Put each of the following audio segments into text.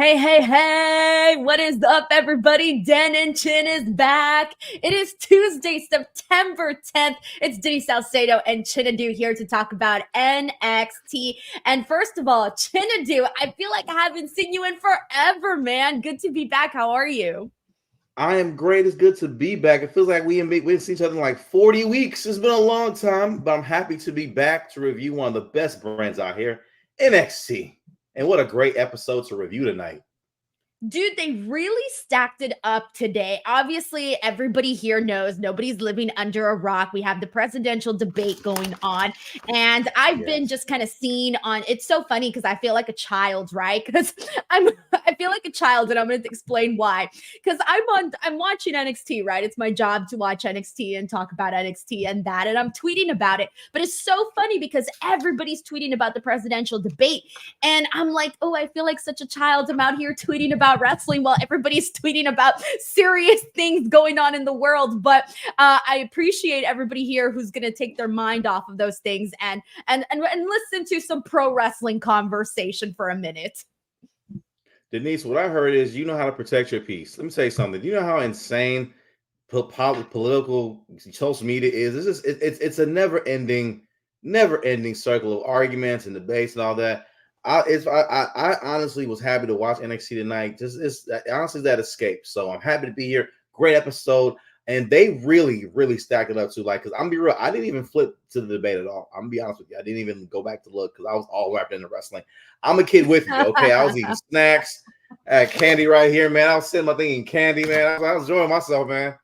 Hey, hey, hey, what is up, everybody? Den and Chin is back. It is Tuesday, September 10th. It's Denise Salcedo and Chinedu here to talk about NXT. And first of all, Chinedu, I feel like I haven't seen you in forever, man. Good to be back. How are you? I am great. It's good to be back. It feels like we haven't seen each other in like 40 weeks. It's been a long time, but I'm happy to be back to review one of the best brands out here, NXT. And what a great episode to review tonight. Dude, they really stacked it up today. Obviously, everybody here knows nobody's living under a rock. We have the presidential debate going on. And I've been just kind of seeing on it's so funny because I feel like a child, right? Because I feel like a child, and I'm gonna explain why. Because I'm watching NXT, right? It's my job to watch NXT and talk about NXT and that, and I'm tweeting about it. But it's so funny because everybody's tweeting about the presidential debate. And I'm like, oh, I feel like such a child. I'm out here tweeting about wrestling while everybody's tweeting about serious things going on in the world. But I appreciate everybody here who's going to take their mind off of those things and listen to some pro wrestling conversation for a minute. Denise, what I heard is you know how to protect your peace. Let me tell you something. You know how insane political social media is. It's a never ending circle of arguments and debates and all that. I honestly was happy to watch NXT tonight. It's honestly that escape. So I'm happy to be here. Great episode, and they really stacked it up too. Like, cause I'm gonna be real, I didn't even flip to the debate at all. I'm gonna be honest with you, I didn't even go back to look because I was all wrapped into wrestling. I'm a kid with you, okay? I was eating snacks, I had candy right here, man. I was sitting my thing eating candy, man. I was enjoying myself, man.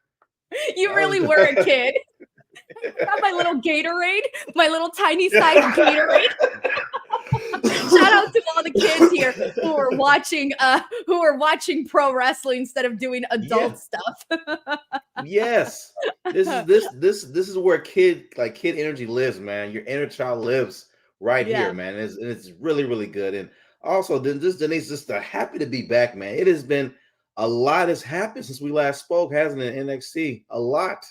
You really were a kid. Got my little Gatorade, my little tiny size Gatorade. Shout out to all the kids here who are watching pro wrestling instead of doing adult stuff. Yes. This is where kid energy lives, man. Your inner child lives right here, man. It's really good. And also this Denise, just happy to be back, man. It has been a lot has happened since we last spoke, hasn't it, in NXT? A lot.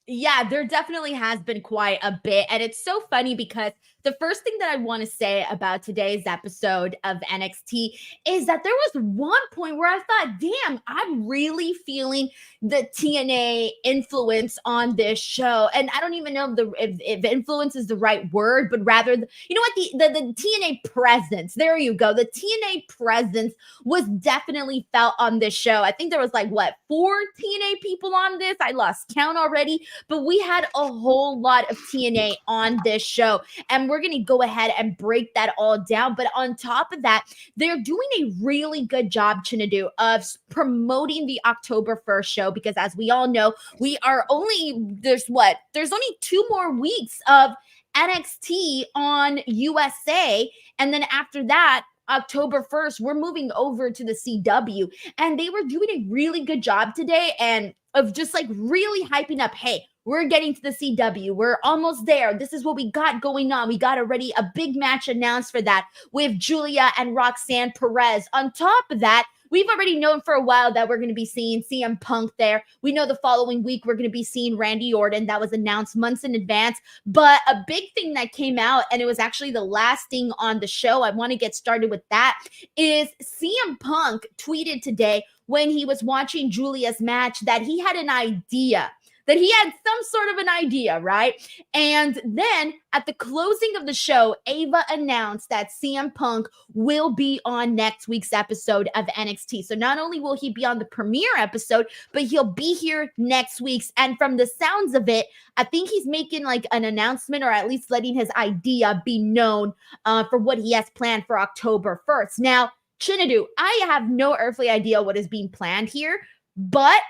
Yeah, there definitely has been quite a bit. And it's so funny because the first thing that I want to say about today's episode of NXT is that there was one point where I thought, damn, I'm really feeling the TNA influence on this show. And I don't even know if influence is the right word, but rather, you know what, the TNA presence. There you go. The TNA presence was definitely felt on this show. I think there was like, 4 TNA people on this? I lost count already. But we had a whole lot of TNA on this show, and we're going to go ahead and break that all down. But on top of that, they're doing a really good job, Chinedu, of promoting the October 1st show, because as we all know, there's only 2 more weeks of NXT on USA. And then after that, October 1st, we're moving over to the CW. And they were doing a really good job today and of just like really hyping up, hey, we're getting to the CW. We're almost there. This is what we got going on. We got already a big match announced for that with Giulia and Roxanne Perez. On top of that, we've already known for a while that we're going to be seeing CM Punk there. We know the following week we're going to be seeing Randy Orton. That was announced months in advance. But a big thing that came out, and it was actually the last thing on the show, I want to get started with that, is CM Punk tweeted today when he was watching Giulia's match that he had an idea. That he had some sort of an idea, right? And then at the closing of the show, Ava announced that CM Punk will be on next week's episode of NXT. So not only will he be on the premiere episode, but he'll be here next week's. And from the sounds of it, I think he's making like an announcement, or at least letting his idea be known for what he has planned for October 1st. Now, Chinedu, I have no earthly idea what is being planned here, but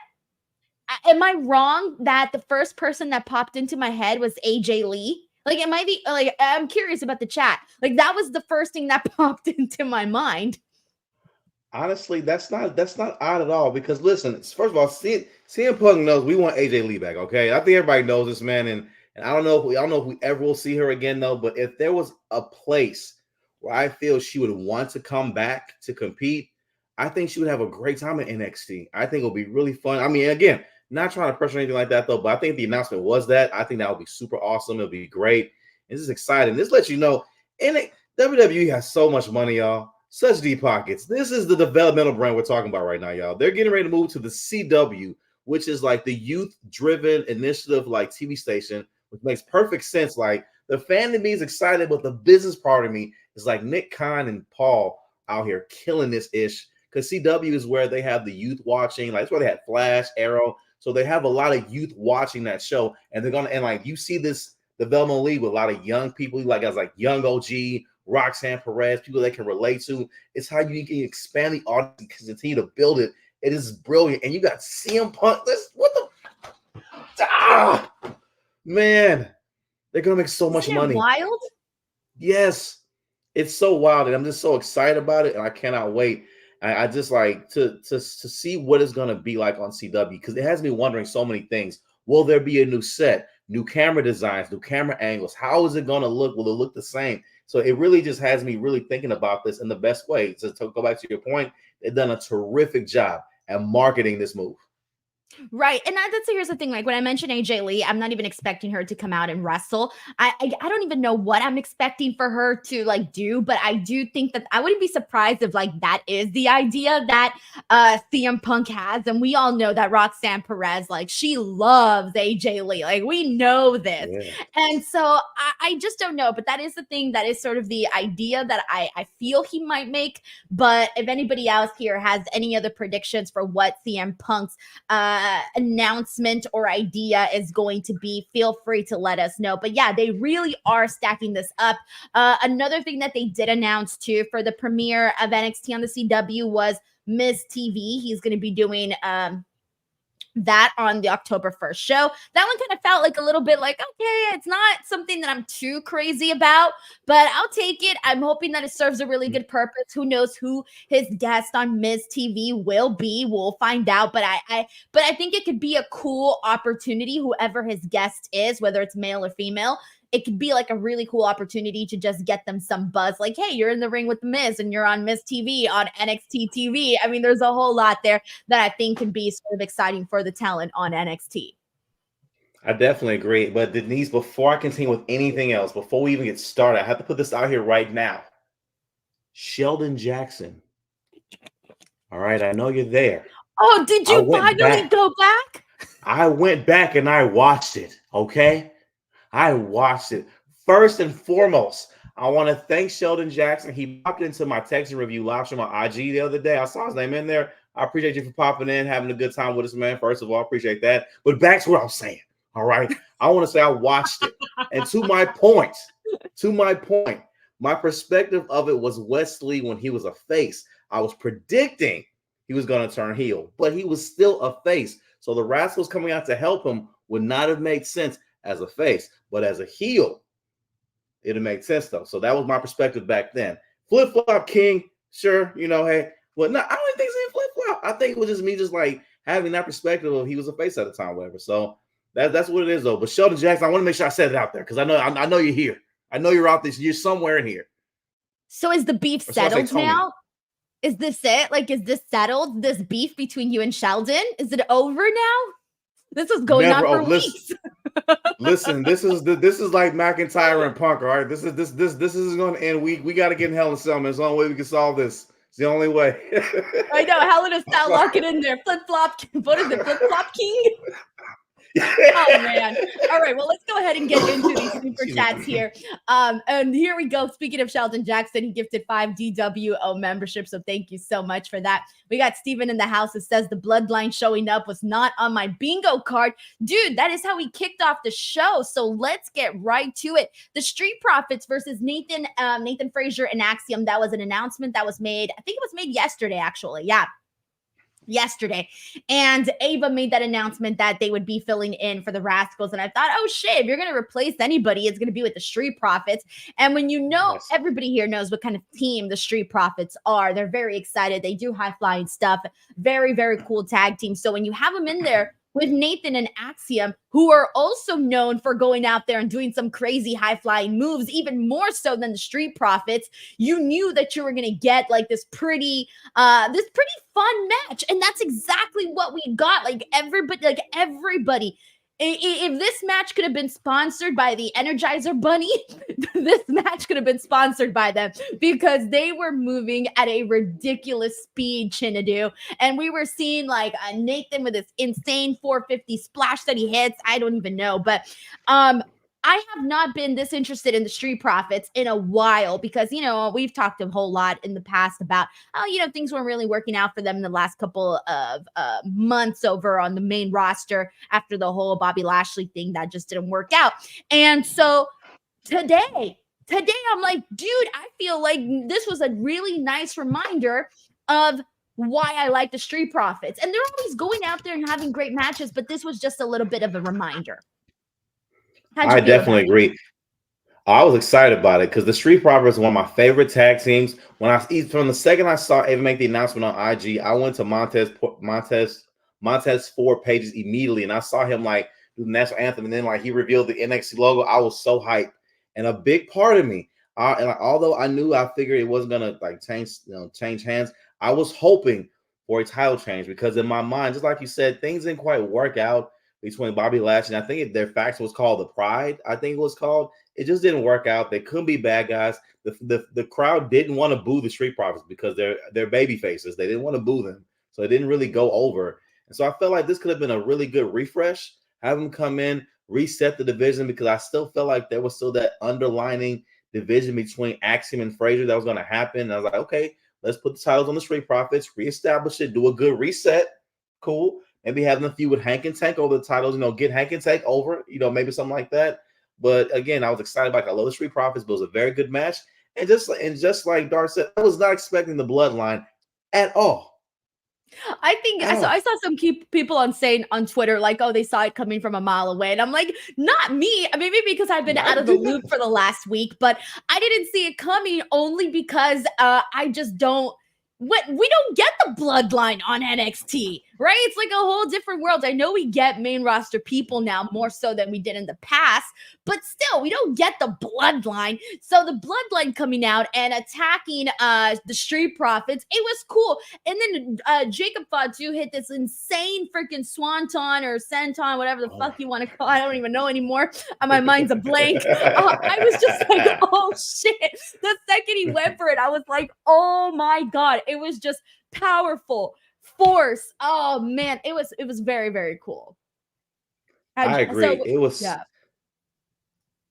am I wrong that the first person that popped into my head was AJ Lee? Like, I'm curious about the chat. Like, that was the first thing that popped into my mind. Honestly, that's not odd at all. Because listen, first of all, CM Punk knows we want AJ Lee back. Okay, I think everybody knows this, man. And I don't know if we ever will see her again though. But if there was a place where I feel she would want to come back to compete, I think she would have a great time at NXT. I think it'll be really fun. I mean, again, not trying to pressure anything like that, though, but I think the announcement was that. I think that would be super awesome. It'll be great. This is exciting. This lets you know, WWE has so much money, y'all. such deep pockets. This is the developmental brand we're talking about right now, y'all. They're getting ready to move to the CW, which is like the youth-driven initiative, like TV station, which makes perfect sense. Like the fan of me is excited, but the business part of me is like Nick Khan and Paul out here killing this ish. Because CW is where they have the youth watching, like it's where they had Flash, Arrow. So they have a lot of youth watching that show, and they're gonna, and like you see this developmental league with a lot of young people, like guys like Young OG, Roxanne Perez, people they can relate to. It's how you can expand the audience and continue to build it. It is brilliant. And you got CM Punk. What the man, they're gonna make so much money. Wild? Yes, it's so wild, and I'm just so excited about it, and I cannot wait. I just like to see what it's gonna be like on CW, because it has me wondering so many things. Will there be a new set, new camera designs, new camera angles? How is it gonna look? Will it look the same? So it really just has me really thinking about this in the best way. So to go back to your point, they've done a terrific job at marketing this move. Right. And that's here's the thing. Like when I mentioned AJ Lee, I'm not even expecting her to come out and wrestle. I don't even know what I'm expecting for her to like do, but I do think that I wouldn't be surprised if like that is the idea that CM Punk has. And we all know that Roxanne Perez, like she loves AJ Lee. Like we know this. Yeah. And so I just don't know. But that is the thing, that is sort of the idea that I feel he might make. But if anybody else here has any other predictions for what CM Punk's announcement or idea is going to be, feel free to let us know. But yeah, they really are stacking this up. Another thing that they did announce too for the premiere of NXT on the CW was Miz TV. He's going to be doing that on the October 1st show. That one kind of felt like a little bit like, okay, it's not something that I'm too crazy about, but I'll take it. I'm hoping that it serves a really good purpose. Who knows who his guest on Miz TV will be? We'll find out. But I think it could be a cool opportunity, whoever his guest is, whether it's male or female. It could be like a really cool opportunity to just get them some buzz. Like, hey, you're in the ring with the Miz and you're on Miz TV on NXT TV. I mean, there's a whole lot there that I think can be sort of exciting for the talent on NXT. I definitely agree. But Denise, before I continue with anything else, before we even get started, I have to put this out here right now. Sheldon Jackson. All right, I know you're there. Oh, did you finally go back? I went back and I watched it, okay? I watched it. First and foremost, I want to thank Sheldon Jackson. He popped into my text and review live stream on IG the other day. I saw his name in there. I appreciate you for popping in, having a good time with us, man. First of all, I appreciate that. But back to what I was saying, all right? I want to say I watched it. And to my point, my perspective of it was Wesley when he was a face. I was predicting he was going to turn heel, but he was still a face. So the Rascalz coming out to help him would not have made sense as a face, but as a heel, it'll make sense though. So that was my perspective back then. Flip-flop king, sure, you know, hey, well, no, I don't even think it's flip-flop. I think it was just me just like having that perspective of he was a face at the time, whatever. So that's what it is though. But Sheldon Jackson, I want to make sure I said it out there because I know you're here. I know you're out there. You're somewhere in here. So is the beef settled now? Is this it? Like, is this settled? This beef between you and Sheldon? Is it over now? This is going on for weeks. Listen, this is like McIntyre and Punk, all right? This is going to end. We got to get in Hell in a Cell, man. It's the only way we can solve this. It's the only way. I know. Hell in a Cell, lock it in there. Flip-flop. What is it? Flip-flop king? Oh man. All right. Well, let's go ahead and get into these super chats here. And here we go. Speaking of Sheldon Jackson, he gifted 5 DWO memberships. So thank you so much for that. We got Steven in the house that says the Bloodline showing up was not on my bingo card. Dude, that is how we kicked off the show. So let's get right to it. The Street Profits versus Nathan Frazer and Axiom. That was an announcement that was made. I think it was made yesterday, actually. Yeah. Yesterday, and Ava made that announcement that they would be filling in for the Rascalz, and I thought, oh shit, if you're going to replace anybody, it's going to be with the Street Profits. And when you know, yes, everybody here knows what kind of team the Street Profits are. They're very excited. They do high-flying stuff. Very, very cool tag team. So when you have them in there with Nathan and Axiom, who are also known for going out there and doing some crazy high-flying moves, even more so than the Street Profits, you knew that you were going to get like this pretty fun match. And that's exactly what we got. Like everybody If this match could have been sponsored by the Energizer Bunny, this match could have been sponsored by them because they were moving at a ridiculous speed, Chinedu. And we were seeing like Nathan with his insane 450 splash that he hits. I don't even know. But I have not been this interested in the Street Profits in a while because, you know, we've talked a whole lot in the past about how, you know, things weren't really working out for them in the last couple of months over on the main roster after the whole Bobby Lashley thing that just didn't work out. And so today I'm like, dude, I feel like this was a really nice reminder of why I like the Street Profits. And they're always going out there and having great matches, but this was just a little bit of a reminder. I definitely agree. I was excited about it because the Street Profits is one of my favorite tag teams. From the second I saw Ava make the announcement on IG, I went to Montez Ford pages immediately, and I saw him like do the national anthem, and then like he revealed the NXT logo. I was so hyped, and a big part of me, although I figured it wasn't gonna like change hands, I was hoping for a title change because in my mind, just like you said, things didn't quite work out between Bobby Lashley. And I think their faction was called the Pride. I think it was called. It just didn't work out. They couldn't be bad guys. The crowd didn't want to boo the Street Profits because they're baby faces. They didn't want to boo them, so it didn't really go over. And so I felt like this could have been a really good refresh. Have them come in, reset the division because I still felt like there was still that underlining division between Axiom and Frazer that was going to happen. And I was like, okay, let's put the titles on the Street Profits, reestablish it, do a good reset. Cool. Maybe have them feud with Hank and Tank over the titles, you know, get Hank and Tank over, you know, maybe something like that. But again, I was excited about it. I love the Street Profits, but it was a very good match. And just like Dar said, I was not expecting the Bloodline at all. I think I saw some people on Twitter like, oh, they saw it coming from a mile away. And I'm like, not me. I mean, maybe because I've been out of the loop for the last week, but I didn't see it coming only because I just don't. We don't get the Bloodline on NXT, right? It's like a whole different world. I know we get main roster people now more so than we did in the past, but still, we don't get the Bloodline. So the Bloodline coming out and attacking the Street Profits, it was cool. And then Jacob Fatu hit this insane freaking swanton or senton, whatever the fuck you want to call it. I don't even know anymore. My mind's a blank. I was just like, oh shit. The second he went for it, I was like, oh my God. It was just powerful force. Oh man, it was very, very cool. I agree. So, it was. Yeah.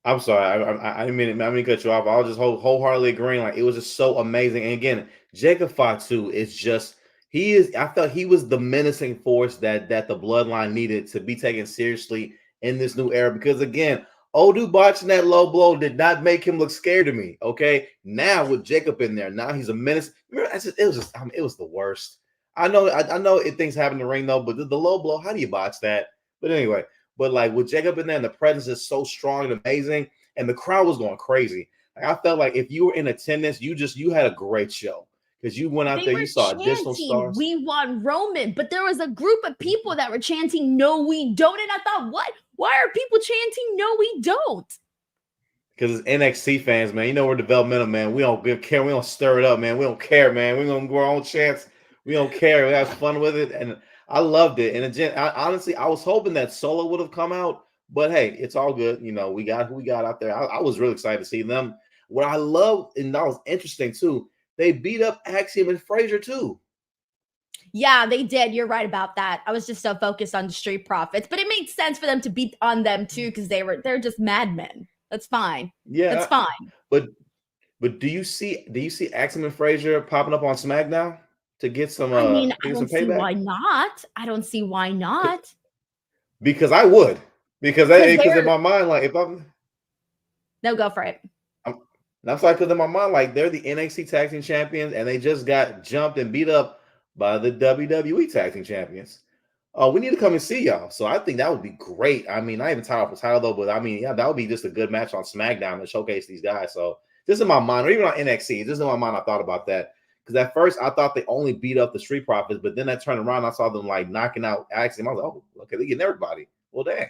I'm sorry. I didn't mean to cut you off. I was just wholeheartedly agreeing. Like it was just so amazing. And again, Jacob Fatu is just I felt he was the menacing force that the Bloodline needed to be taken seriously in this new era. Because again, Odu botching that low blow did not make him look scared to me. Okay, now with Jacob in there, now he's a menace. Remember, it was the worst. I know things happen in the ring though, but the low blow, how do you botch that? But anyway, like with Jacob in there, and the presence is so strong and amazing, and the crowd was going crazy. Like I felt like if you were in attendance, you had a great show because you went out there, you saw additional stars. We want Roman, but there was a group of people that were chanting, "No, we don't," and I thought, what? Why are people chanting, "No, we don't"? Because it's NXT fans, man. You know we're developmental, man. We don't care. We don't stir it up, man. We don't care, man. We're going to go our own chance. We don't care. We have fun with it. And I loved it. And again, honestly, I was hoping that Solo would have come out. But, hey, it's all good. You know, we got who we got out there. I was really excited to see them. What I loved, and that was interesting, too, they beat up Axiom and Frazer, too. Yeah, they did. You're right about that. I was just so focused on the Street Profits. But it made sense for them to beat on them, too, because they're just madmen. That's fine. Yeah, that's fine. But do you see Axiom and Frazer popping up on SmackDown to get some? I mean, I don't see why not. I don't see why not. Because I would. Because in my mind, like if I'm go for it. I'm sorry, because in my mind, like they're the NXT Tag Team Champions, and they just got jumped and beat up by the WWE Tag Team Champions. We need to come and see y'all. So I think that would be great. I mean, not even title for title though, but I mean, yeah, that would be just a good match on SmackDown to showcase these guys. So just in my mind, or even on NXT, just in my mind, I thought about that. Because at first I thought they only beat up the Street Profits, but then I turned around, I saw them like knocking out Axiom. I was like, oh, okay, they're getting everybody. Well, dang.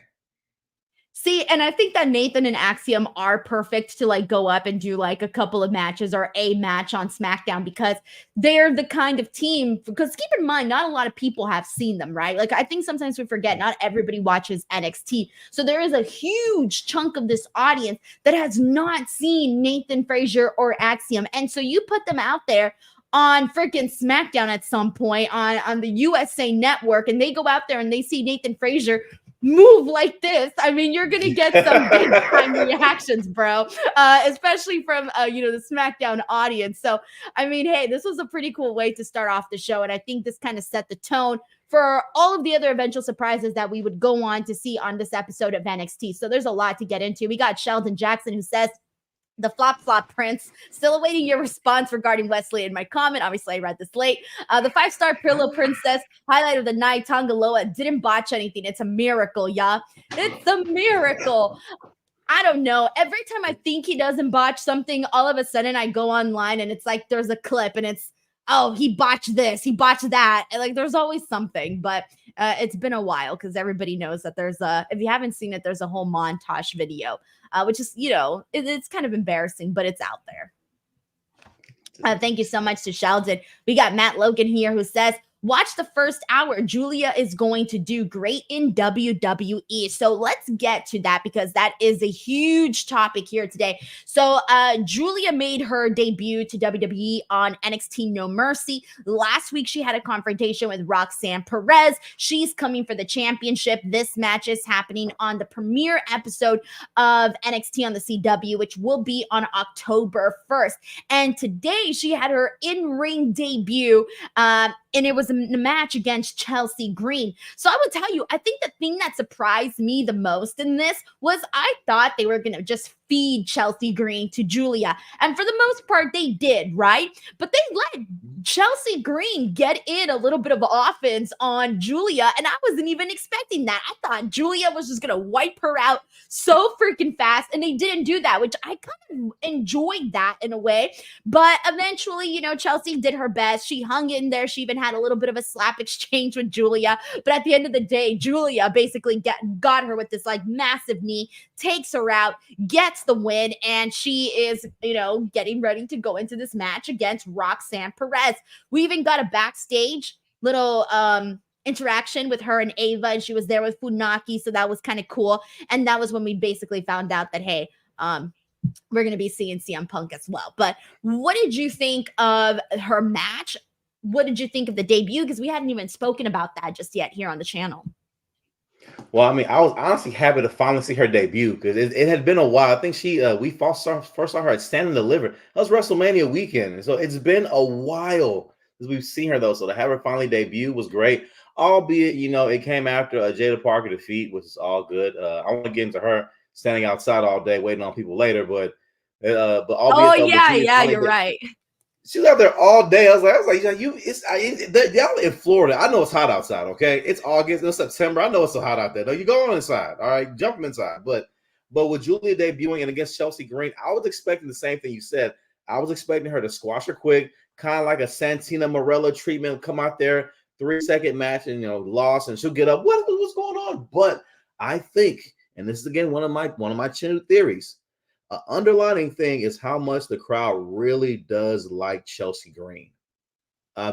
See, and I think that Nathan and Axiom are perfect to like go up and do like a couple of matches or a match on SmackDown because they're the kind of team. Because keep in mind, not a lot of people have seen them, right? Like I think sometimes we forget not everybody watches NXT. So there is a huge chunk of this audience that has not seen Nathan Frazer or Axiom. And so you put them out there on freaking SmackDown at some point on the USA Network, and they go out there and they see Nathan Frazer move like this. I mean, you're gonna get some big time reactions, bro, especially from the SmackDown audience. So I mean, hey, this was a pretty cool way to start off the show, and I think this kind of set the tone for all of the other eventual surprises that we would go on to see on this episode of NXT. So there's a lot to get into. We got Sheldon Jackson who says, the flop prince, still awaiting your response regarding Wesley and my comment. Obviously, I read this late. The 5-star Pillow Princess, highlight of the night, Tongaloa didn't botch anything. It's a miracle, yeah. It's a miracle. I don't know. Every time I think he doesn't botch something, all of a sudden I go online and it's like there's a clip and it's, oh, he botched this, he botched that. And like there's always something, but it's been a while because everybody knows that there's if you haven't seen it, there's a whole montage video, which is, it's kind of embarrassing, but it's out there. Thank you so much to Sheldon. We got Matt Logan here who says, watch the first hour. Giulia is going to do great in WWE. So let's get to that because that is a huge topic here today. So Giulia made her debut to WWE on NXT No Mercy. Last week, she had a confrontation with Roxanne Perez. She's coming for the championship. This match is happening on the premiere episode of NXT on the CW, which will be on October 1st. And today, she had her in-ring debut. And it was a match against Chelsea Green. So I would tell you, I think the thing that surprised me the most in this was I thought they were going to just feed Chelsea Green to Giulia. And for the most part, they did, right? But they let Chelsea Green get in a little bit of offense on Giulia. And I wasn't even expecting that. I thought Giulia was just going to wipe her out so freaking fast. And they didn't do that, which I kind of enjoyed that in a way. But eventually, Chelsea did her best. She hung in there. She even had a little bit of a slap exchange with Giulia. But at the end of the day, Giulia basically got her with this like massive knee, takes her out, gets the win, and she is, getting ready to go into this match against Roxanne Perez. We even got a backstage little interaction with her and Ava, and she was there with Funaki, so that was kind of cool. And that was when we basically found out that, hey, we're going to be seeing CM Punk as well. But what did you think of her match? What did you think of the debut? Because we hadn't even spoken about that just yet here on the channel. Well, I mean, I was honestly happy to finally see her debut because it had been a while. I think we first saw her at Stand and Deliver. That was WrestleMania weekend. So it's been a while since we've seen her, though. So to have her finally debut was great. Albeit, it came after a Jada Parker defeat, which is all good. I want to get into her standing outside all day waiting on people later, but you're right. She was out there all day. I was like, y'all in Florida. I know it's hot outside. Okay, it's August, it's September. I know it's so hot out there. No, you go on inside. All right, jump inside. But with Giulia debuting and against Chelsea Green, I was expecting the same thing you said. I was expecting her to squash her quick, kind of like a Santina Morella treatment. Come out there, 3-second match, and loss, and she'll get up. What's going on? But I think, and this is again one of my Chinedu theories. An underlining thing is how much the crowd really does like Chelsea Green.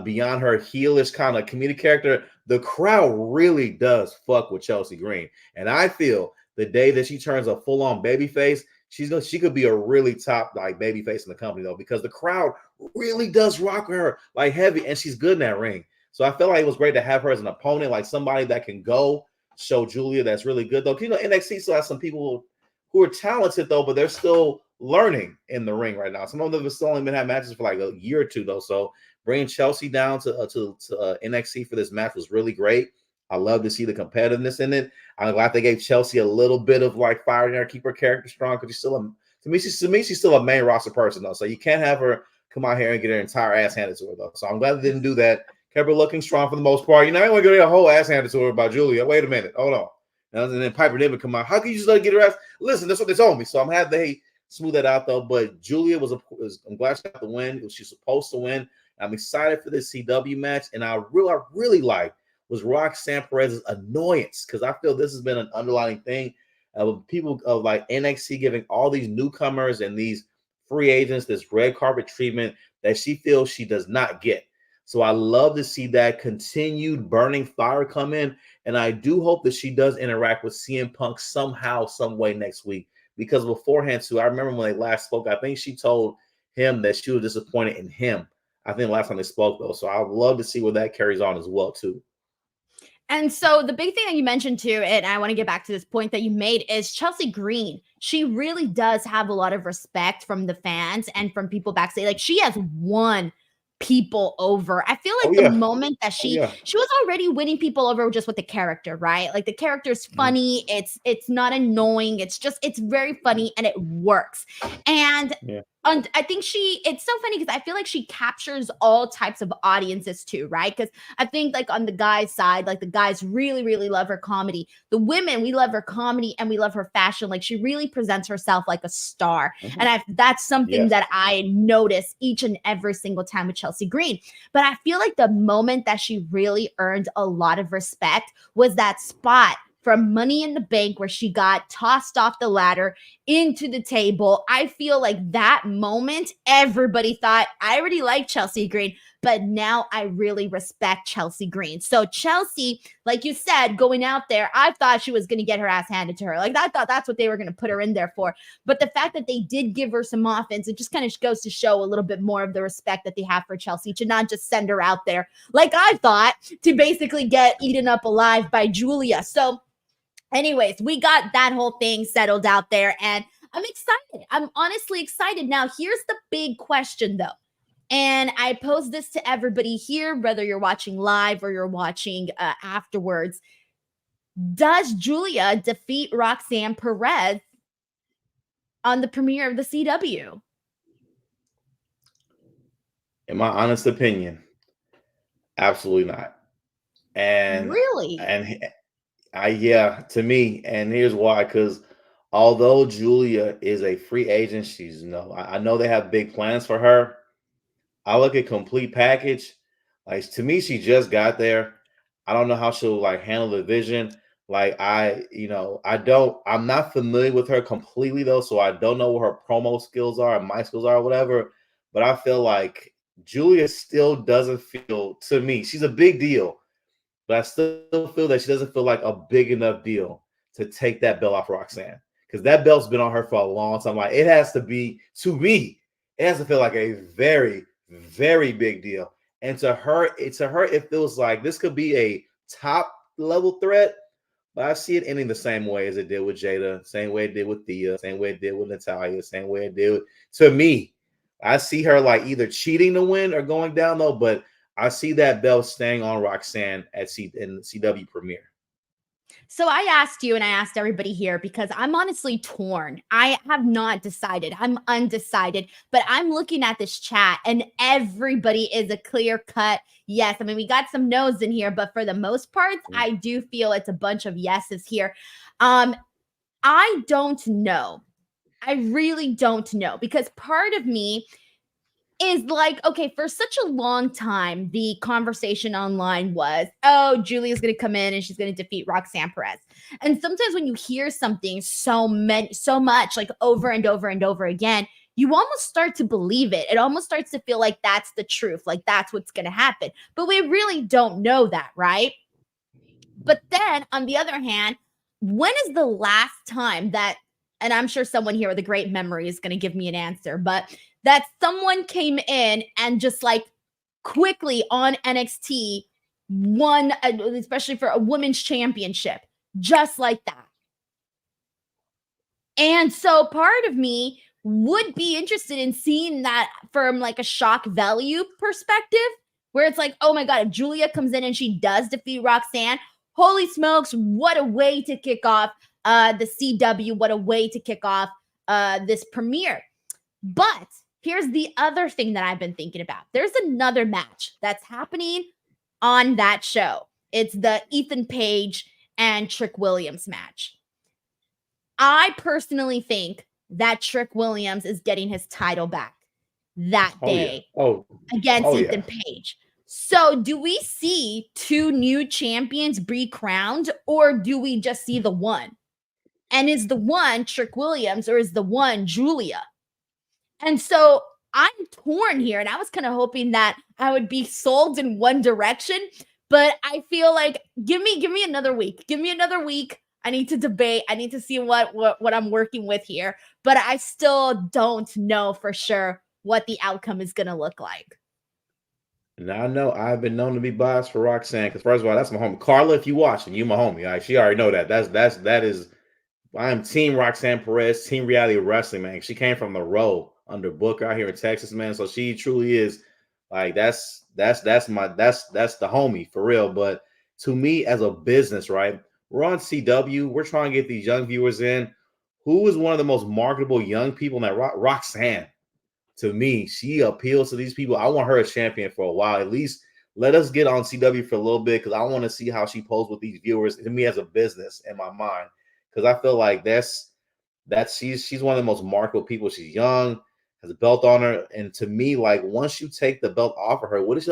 Beyond her heelish kind of comedic character, the crowd really does fuck with Chelsea Green. And I feel the day that she turns a full-on babyface, she could be a really top like babyface in the company though, because the crowd really does rock her like heavy, and she's good in that ring. So I felt like it was great to have her as an opponent, like somebody that can go show Giulia that's really good though. NXT still has some people who are talented though, but they're still learning in the ring right now. Some of them have still only been having matches for like a year or two though. So bringing Chelsea down to NXT for this match was really great. I love to see the competitiveness in it. I'm glad they gave Chelsea a little bit of like fire in there, keep her character strong because she's still a main roster person though. So you can't have her come out here and get her entire ass handed to her though. So I'm glad they didn't do that. Kept her looking strong for the most part. I ain't gonna get a whole ass handed to her by Giulia. Wait a minute, hold on. And then Piper Niven come out. How can you just let her get her ass? Listen, that's what they told me. So I'm happy they smooth that out though. But Giulia I'm glad she got the win. She's supposed to win. I'm excited for this CW match, and I really like was Roxanne Perez's annoyance because I feel this has been an underlying thing. people of like NXT giving all these newcomers and these free agents this red carpet treatment that she feels she does not get. So I love to see that continued burning fire come in. And I do hope that she does interact with CM Punk somehow, some way next week. Because beforehand, too, I remember when they last spoke, I think she told him that she was disappointed in him. I think last time they spoke, though. So I'd love to see where that carries on as well, too. And so the big thing that you mentioned too, and I want to get back to this point that you made, is Chelsea Green. She really does have a lot of respect from the fans and from people backstage. Like, she has won people over. I feel like the moment that she was already winning people over just with the character, right? Like, the character is funny. It's not annoying. It's very funny and it works. And I think it's so funny because I feel like she captures all types of audiences too, right? Because I think like on the guys' side, like the guys really, really love her comedy. The women, we love her comedy and we love her fashion. Like, she really presents herself like a star. And that's something that I notice each and every single time with Chelsea Green. But I feel like the moment that she really earned a lot of respect was that spot from Money in the Bank where she got tossed off the ladder into the table. I feel like that moment, everybody thought, I already like Chelsea Green, but now I really respect Chelsea Green. So Chelsea, like you said, going out there, I thought she was going to get her ass handed to her. Like, I thought that's what they were going to put her in there for. But the fact that they did give her some offense, it just kind of goes to show a little bit more of the respect that they have for Chelsea, to not just send her out there, like I thought, to basically get eaten up alive by Giulia. So anyways, we got that whole thing settled out there, and I'm excited. I'm honestly excited. Now, here's the big question, though. And I pose this to everybody here, whether you're watching live or you're watching afterwards. Does Giulia defeat Roxanne Perez on the premiere of the CW? In my honest opinion, absolutely not. And really? To me, and here's why. Because although Giulia is a free agent, she's I know they have big plans for her. I look at complete package. Like, to me, she just got there. I don't know how she'll like handle the vision. Like, I'm not familiar with her completely though, so I don't know what her promo skills are and my skills are or whatever. But I feel like Giulia still doesn't feel, to me, she's a big deal, but I still feel that she doesn't feel like a big enough deal to take that belt off Roxanne, because that belt's been on her for a long time. Like, it has to be, to me, it has to feel like a very, very big deal. And to her, it feels like this could be a top level threat, but I see it ending the same way as it did with Jada, same way it did with Thea, same way it did with Natalia, same way it did. To me, I see her like either cheating to win or going down though, but I see that belt staying on Roxanne in the CW premiere. So I asked you and I asked everybody here because I'm honestly torn. I have not decided. I'm undecided, but I'm looking at this chat and everybody is a clear cut yes. I mean, we got some no's in here, but for the most part, I do feel it's a bunch of yeses here. I don't know. I really don't know, because part of me is like, okay, for such a long time, the conversation online was, oh, Giulia's going to come in and she's going to defeat Roxanne Perez. And sometimes when you hear something so much, like over and over and over again, you almost start to believe it. It almost starts to feel like that's the truth, like that's what's going to happen. But we really don't know that, right? But then on the other hand, when is the last time that, and I'm sure someone here with a great memory is going to give me an answer, but that someone came in and just like quickly on NXT won, especially for a women's championship, just like that. And so part of me would be interested in seeing that from like a shock value perspective, where it's like, oh my God, if Giulia comes in and she does defeat Roxanne, holy smokes, what a way to kick off the CW, what a way to kick off this premiere. But here's the other thing that I've been thinking about. There's another match that's happening on that show. It's the Ethan Page and Trick Williams match. I personally think that Trick Williams is getting his title back that day against Ethan Page. So do we see two new champions be crowned, or do we just see the one? And is the one Trick Williams or is the one Giulia? And so I'm torn here. And I was kind of hoping that I would be sold in one direction. But I feel like give me another week. Give me another week. I need to debate. I need to see what I'm working with here. But I still don't know for sure what the outcome is going to look like. Now I know I've been known to be biased for Roxanne because first of all, that's my homie. Carla, if you watching, you my homie. All right? She already know that. That is. I'm Team Roxanne Perez, Team Reality Wrestling, man. She came from the row under Booker out here in Texas, man. So she truly is like that's the homie for real. But to me, as a business, right? We're on CW. We're trying to get these young viewers in. Who is one of the most marketable young people in that? Roxanne. To me, she appeals to these people. I want her as champion for a while. At least let us get on CW for a little bit because I want to see how she poses with these viewers. To me, as a business in my mind, because I feel like she's one of the most marketable people. She's young, has a belt on her, and to me, like once you take the belt off of her, what is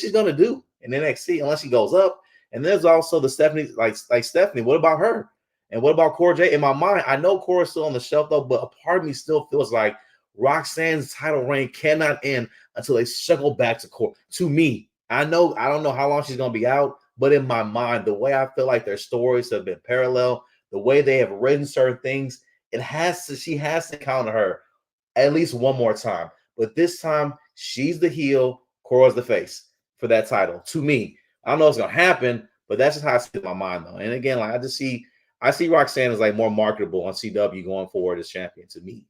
she gonna do in NXT unless she goes up? And there's also the Stephanie, like Stephanie. What about her? And what about Cora J? In my mind, I know Cora's still on the shelf though, but a part of me still feels like Roxanne's title reign cannot end until they circle back to Cora. To me, I don't know how long she's gonna be out, but in my mind, the way I feel like their stories have been parallel, the way they have written certain things, she has to counter her at least one more time. But this time, she's the heel, Cora's the face for that title. To me, I don't know what's gonna happen, but that's just how I see it in my mind though. And again, like I see Roxanne as like more marketable on CW going forward as champion to me.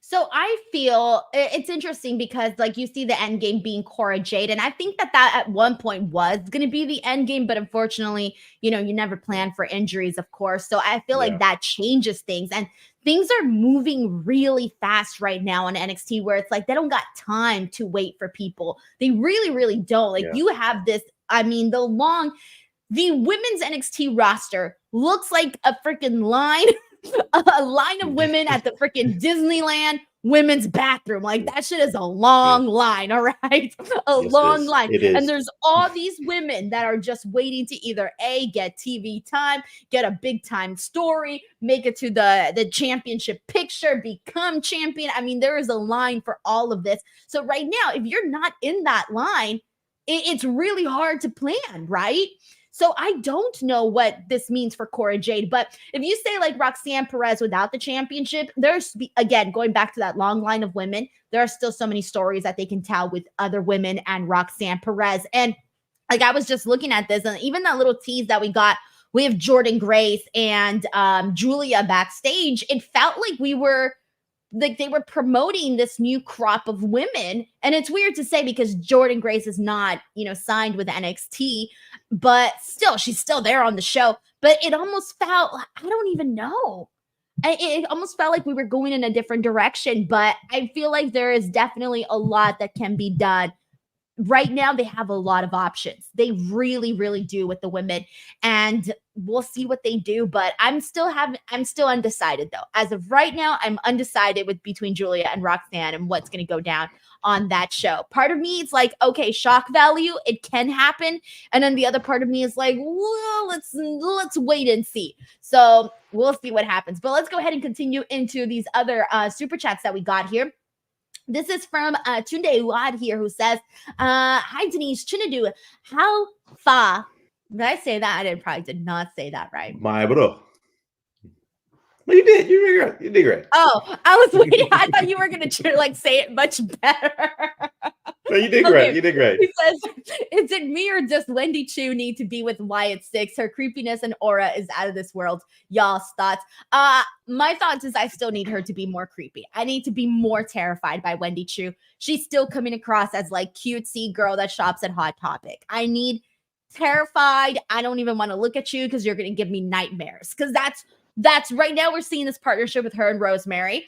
So I feel it's interesting because like you see the end game being Cora Jade. And I think that at one point was going to be the end game. But unfortunately, you never plan for injuries, of course. So I feel like that changes things. And things are moving really fast right now on NXT where it's like they don't got time to wait for people. They really, really don't. Like you have this, I mean, the women's NXT roster looks like a freaking line. A line of women at the freaking Disneyland women's bathroom. Like that shit is a long line, all right? Long line. And there's all these women that are just waiting to either A, get TV time, get a big time story, make it to the championship picture, become champion. I mean, there is a line for all of this. So right now, if you're not in that line, it's really hard to plan, right? So I don't know what this means for Cora Jade, but if you say like Roxanne Perez without the championship, again, going back to that long line of women, there are still so many stories that they can tell with other women and Roxanne Perez. And like, I was just looking at this and even that little tease that we got with Jordynne Grace and Giulia backstage, it felt like they were promoting this new crop of women. And it's weird to say because Jordynne Grace is not, signed with NXT, but still, she's still there on the show. But it almost felt, I don't even know. It almost felt like we were going in a different direction, but I feel like there is definitely a lot that can be done. Right now, they have a lot of options. They really, really do with the women, and we'll see what they do. But I'm still undecided though. As of right now, I'm undecided between Giulia and Roxanne and what's going to go down on that show. Part of me is like, okay, shock value, it can happen, and then the other part of me is like, well, let's wait and see. So we'll see what happens. But let's go ahead and continue into these other super chats that we got here. This is from Tunde Uad here, who says, hi, Denise Chinedu. How far? Did I say that? I probably did not say that right. My bro. No, you did. You did great. You did great. Oh, I was waiting. I thought you were going to like say it much better. No, you did great. You did great. He says, is it me or does Wendy Chu need to be with Wyatt Six? Her creepiness and aura is out of this world. Y'all's thoughts? My thoughts is I still need her to be more creepy. I need to be more terrified by Wendy Chu. She's still coming across as like cutesy girl that shops at Hot Topic. I need terrified. I don't even want to look at you because you're going to give me nightmares. Because that's right now we're seeing this partnership with her and Rosemary.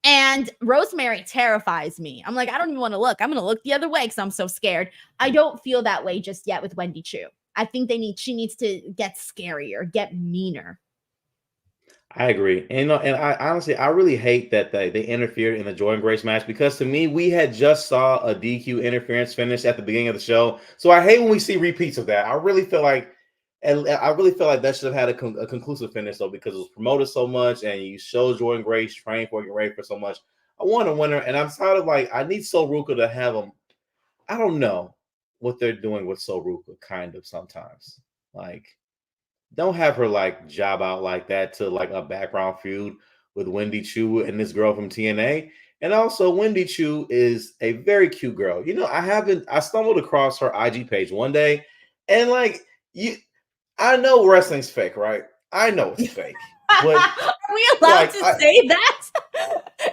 And Rosemary terrifies me. I'm like, I don't even want to look. I'm going to look the other way because I'm so scared. I don't feel that way just yet with Wendy Chu. I think she needs to get scarier, get meaner. I agree. And I honestly, I really hate that they interfered in the Jordynne Grace match because to me, we had just saw a DQ interference finish at the beginning of the show. So I hate when we see repeats of that. I really feel like And I really feel like that should have had a conclusive finish, though, because it was promoted so much and you showed Jordynne Grace trained for, getting ready for so much. I want a winner, and I'm tired of I need So Ruka to have them. I don't know what they're doing with So Ruka, kind of sometimes. Don't have her job out like that to a background feud with Wendy Chu and this girl from TNA. And also, Wendy Chu is a very cute girl. I stumbled across her IG page one day, and I know wrestling's fake, right? I know it's fake. But are we allowed to say that?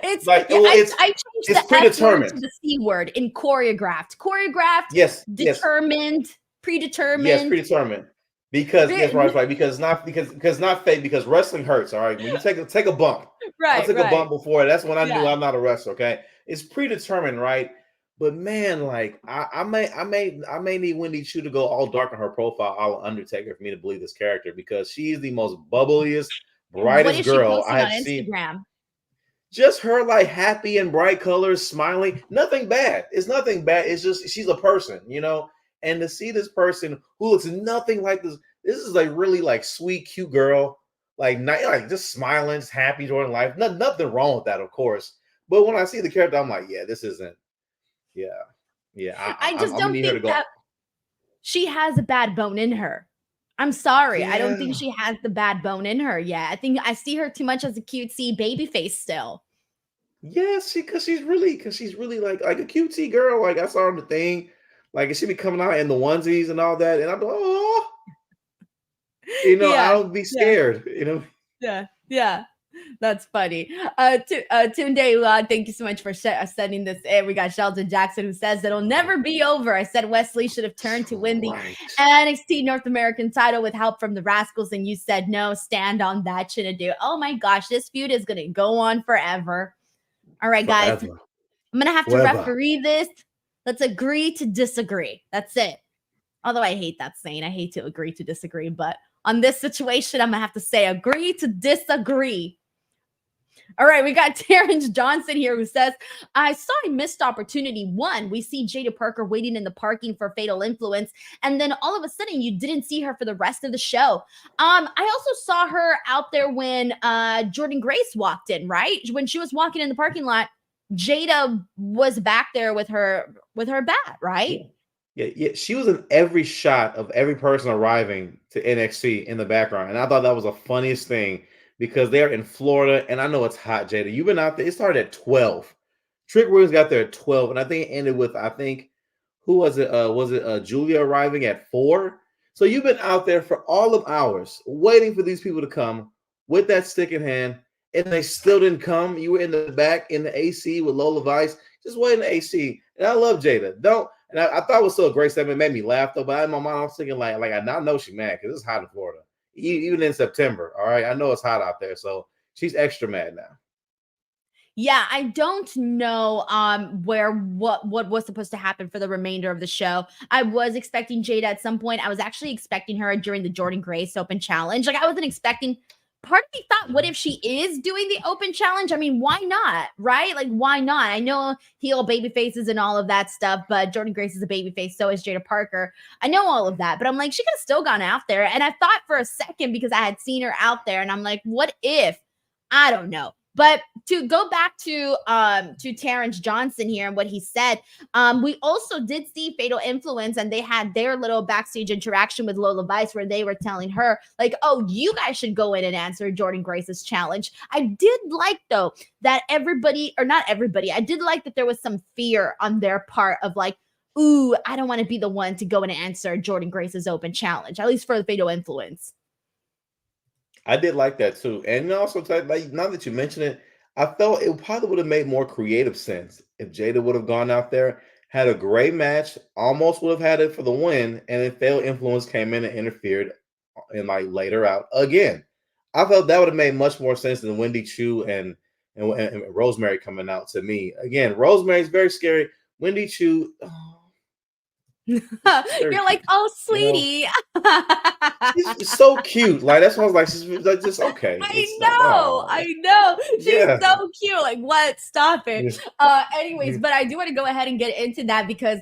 I changed the predetermined F word to the C word in choreographed. Choreographed, yes, determined, predetermined. Yes, predetermined. Because right. Because not fake. Because wrestling hurts. All right, when you take a bump, right? I took a bump before. That's when I knew I'm not a wrestler. Okay, it's predetermined, right? But man, I may need Wendy Chu to go all dark on her profile, all Undertaker, for me to believe this character, because she's the most bubbliest, brightest girl I have seen. Instagram? Just her happy and bright colors, smiling. Nothing bad. It's nothing bad. It's just she's a person, And to see this person who looks nothing like this is a really sweet, cute girl, just smiling, just happy, enjoying life. Nothing wrong with that, of course. But when I see the character, I'm like, yeah, this isn't. Yeah. I just don't think that she has a bad bone in her. I'm sorry. Yeah. I don't think she has the bad bone in her yet. I think I see her too much as a cutesy baby face still. Yes, because she's really like a cutesy girl. I saw her on the thing. She be coming out in the onesies and all that, and I'm like, oh, I don't be scared, Yeah. That's funny. Tunde, thank you so much for sending this in. We got Shelton Jackson, who says it'll never be over. I said Wesley should have turned to win the NXT North American title with help from the Rascalz, and you said no. Stand on that, Chinedu. Oh my gosh, this feud is gonna go on forever. All right, guys, I'm gonna have to referee this. Let's agree to disagree. That's it. Although I hate that saying. I hate to agree to disagree, but on this situation, I'm gonna have to say agree to disagree. All right, we got Terrence Johnson here, who says, I saw a missed opportunity. One, we see Jada Parker waiting in the parking for Fatal Influence, and then all of a sudden you didn't see her for the rest of the show. I also saw her out there when Jordynne Grace walked in, right? When she was walking in the parking lot, Jada was back there with her bat, right? Yeah. She was in every shot of every person arriving to NXT in the background, and I thought that was the funniest thing. Because they're in Florida, and I know it's hot, Jada. You've been out there. It started at 12. Trick Williams got there at 12, and I think it ended with, who was it? Was it Giulia arriving at 4? So you've been out there for all of hours waiting for these people to come with that stick in hand, and they still didn't come. You were in the back in the AC with Lola Vice, just waiting the AC. And I love Jada. And I thought it was so great that it made me laugh, though. But in my mind, I was thinking, I now know she's mad because it's hot in Florida. Even in September, all right? I know it's hot out there, so she's extra mad now. Yeah, I don't know what was supposed to happen for the remainder of the show. I was expecting Jada at some point. I was actually expecting her during the Jordynne Grace Open Challenge. I wasn't expecting. Part of me thought, what if she is doing the Open Challenge? I mean, why not, right? Why not? I know heel baby faces and all of that stuff, but Jordynne Grace is a baby face, so is Jada Parker. I know all of that, but I'm like, she could have still gone out there. And I thought for a second, because I had seen her out there, and I'm like, what if? I don't know. But to go back to Terrence Johnson here and what he said, we also did see Fatal Influence, and they had their little backstage interaction with Lola Vice where they were telling her, oh, you guys should go in and answer Jordynne Grace's challenge. I did like, though, that not everybody, I did like that there was some fear on their part of ooh, I don't want to be the one to go in and answer Jordynne Grace's Open Challenge, at least for the Fatal Influence. I did like that too. And also, now that you mention it, I felt it probably would have made more creative sense if Jada would have gone out there, had a great match, almost would have had it for the win, and then Fatal Influence came in and interfered and laid her out again. I felt that would have made much more sense than Wendy Chu and Rosemary coming out to me. Again, Rosemary's very scary. Wendy Chu, you're like, oh, sweetie. She's so cute. That's why I was like, she's just okay. I know. She's so cute. What? Stop it. Anyways, but I do want to go ahead and get into that because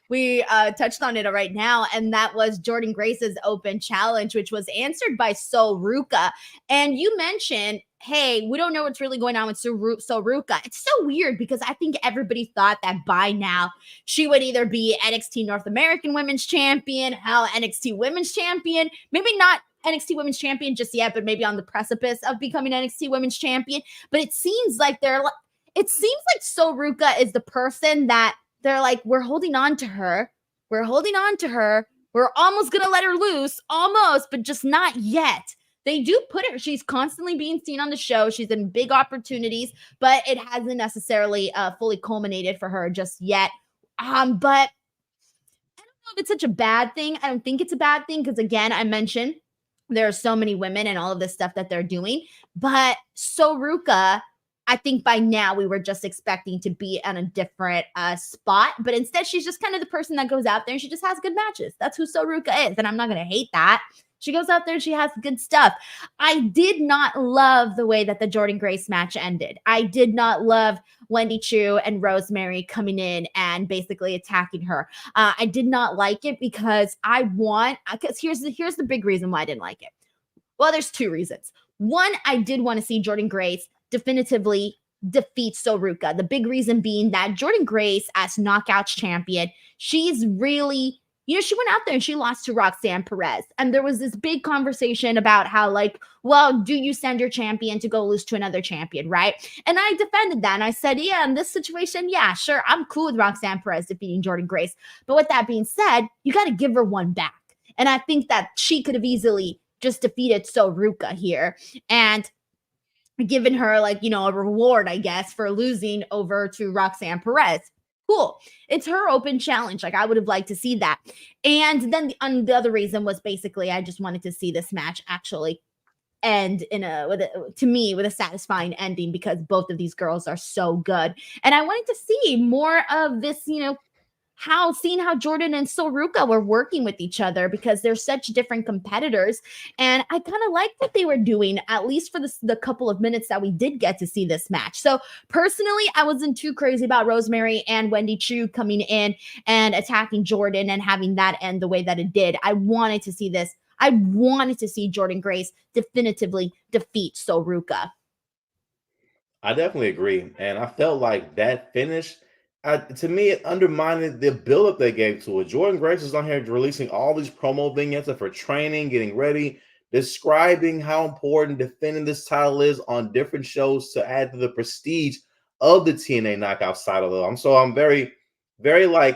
we touched on it right now, and that was Jordynne Grace's open challenge, which was answered by Sol Ruca. And you mentioned, hey, we don't know what's really going on with Sol Ruca. It's so weird because I think everybody thought that by now she would either be NXT North American Women's Champion, hell, NXT Women's Champion, maybe not NXT Women's Champion just yet, but maybe on the precipice of becoming NXT Women's Champion. But it seems like Sol Ruca is the person that they're like, we're holding on to her. We're holding on to her. We're almost going to let her loose, almost, but just not yet. They do put her, she's constantly being seen on the show. She's in big opportunities, but it hasn't necessarily fully culminated for her just yet. But I don't know if it's such a bad thing. I don't think it's a bad thing because, again, I mentioned there are so many women and all of this stuff that they're doing. But Sol Ruca, I think by now we were just expecting to be on a different spot. But instead, she's just kind of the person that goes out there and she just has good matches. That's who Sol Ruca is. And I'm not going to hate that. She goes out there and she has good stuff. I did not love the way that the Jordynne Grace match ended. I did not love Wendy Choo and Rosemary coming in and basically attacking her. I did not like it because here's the big reason why I didn't like it. Well, there's two reasons. One, I did want to see Jordynne Grace definitively defeat Sol Ruca. The big reason being that Jordynne Grace as Knockouts champion, she's really, she went out there and she lost to Roxanne Perez. And there was this big conversation about how, like, well, do you send your champion to go lose to another champion, right? And I defended that. And I said, yeah, in this situation, yeah, sure, I'm cool with Roxanne Perez defeating Jordynne Grace. But with that being said, you got to give her one back. And I think that she could have easily just defeated Sol Ruca here and given her, like, a reward, I guess, for losing over to Roxanne Perez. Cool. It's her open challenge. Like, I would have liked to see that. And then the other reason was basically I just wanted to see this match actually end with a satisfying ending because both of these girls are so good. And I wanted to see more of this, seeing how Jordynne and Sol Ruca were working with each other because they're such different competitors. And I kind of liked what they were doing, at least for the couple of minutes that we did get to see this match. So personally, I wasn't too crazy about Rosemary and Wendy Choo coming in and attacking Jordynne and having that end the way that it did. I wanted to see this. I wanted to see Jordynne Grace definitively defeat Sol Ruca. I definitely agree. And I felt like that finish, to me, it undermined the build-up they gave to it. Jordynne Grace is on here releasing all these promo vignettes for training, getting ready, describing how important defending this title is on different shows to add to the prestige of the TNA Knockout title. So I'm very, very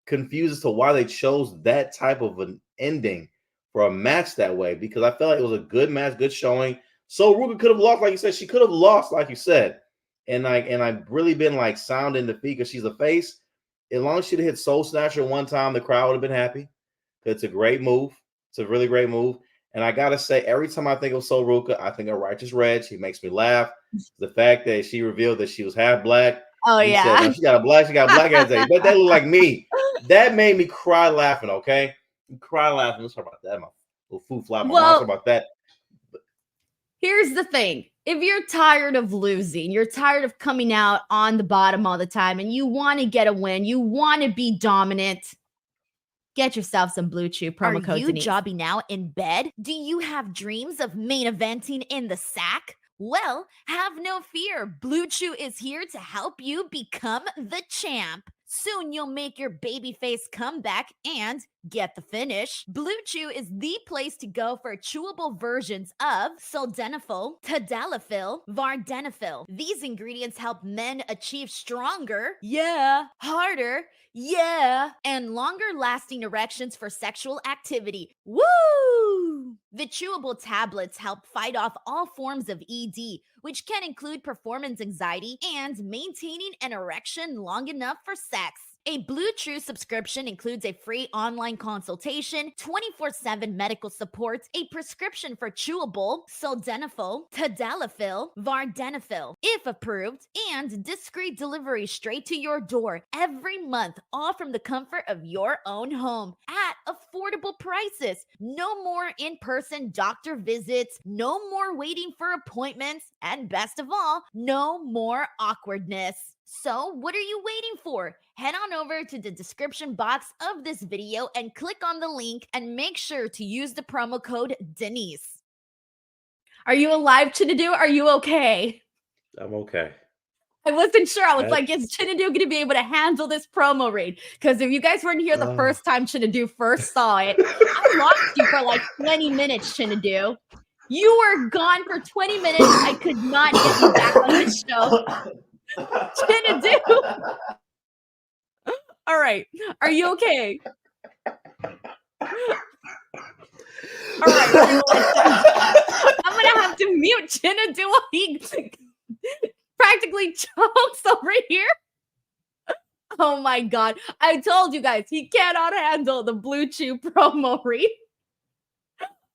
confused as to why they chose that type of an ending for a match that way, because I felt like it was a good match, good showing. Sol Ruca could have lost, like you said. She could have lost, like you said. And I've really been sound in defeat because she's a face. As long as she'd hit Soul Snatcher one time, the crowd would have been happy. It's a great move. It's a really great move. And I gotta say, every time I think of Sol Ruca, I think of Righteous Red. She makes me laugh. The fact that she revealed that she was half black. Oh yeah, said, no, she got black ass. But that looked like me. That made me cry laughing. Okay, cry laughing. Let's talk about that. My little food flap. Let's talk about that. Here's the thing. If you're tired of losing, you're tired of coming out on the bottom all the time, and you want to get a win, you want to be dominant, get yourself some Blue Chew promo code. Are you jobby now in bed? Do you have dreams of main eventing in the sack? Well, have no fear. Blue Chew is here to help you become the champ. Soon you'll make your babyface comeback and get the finish. Blue Chew is the place to go for chewable versions of sildenafil, tadalafil, vardenafil. These ingredients help men achieve stronger, harder, and longer lasting erections for sexual activity. Woo! The chewable tablets help fight off all forms of ED, which can include performance anxiety and maintaining an erection long enough for sex. A Blue Chew subscription includes a free online consultation, 24/7 medical support, a prescription for chewable, sildenafil, tadalafil, vardenafil, if approved, and discreet delivery straight to your door every month, all from the comfort of your own home at affordable prices. No more in-person doctor visits, no more waiting for appointments, and best of all, no more awkwardness. So, what are you waiting for? Head on over to the description box of this video and click on the link and make sure to use the promo code Denise. Are you alive, Chinedu? Are you okay? I'm okay. I wasn't sure. I was like, is Chinedu going to be able to handle this promo read? Because if you guys weren't here the first time Chinedu first saw it, I lost you for like 20 minutes, Chinedu. You were gone for 20 minutes. I could not get you back on this show. Chinedu. All right. Are you okay? All right. I'm going to have to mute Chinedu while he practically chokes over here. Oh my God. I told you guys, he cannot handle the Blue Chew promo read.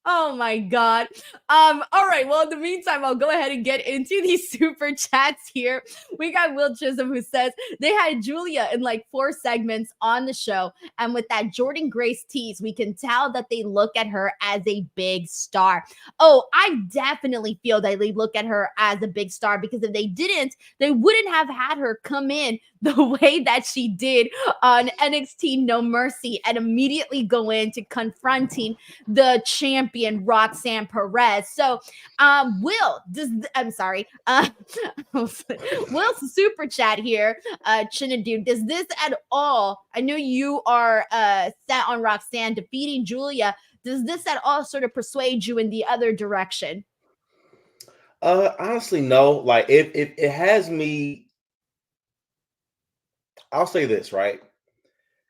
Oh my God. All right. Well, in the meantime, I'll go ahead and get into these super chats here. We got Will Chisholm who says they had Giulia in like 4 segments on the show. And with that Jordynne Grace tease, we can tell that they look at her as a big star. Oh, I definitely feel that they look at her as a big star, because if they didn't, they wouldn't have had her come in the way that she did on NXT No Mercy and immediately go into confronting the champion Roxanne Perez. So Will's super chat here, Chinedu, does this at all, I know you are set on Roxanne defeating Giulia, does this at all sort of persuade you in the other direction? Honestly, no. Like it has me. I'll say this, right?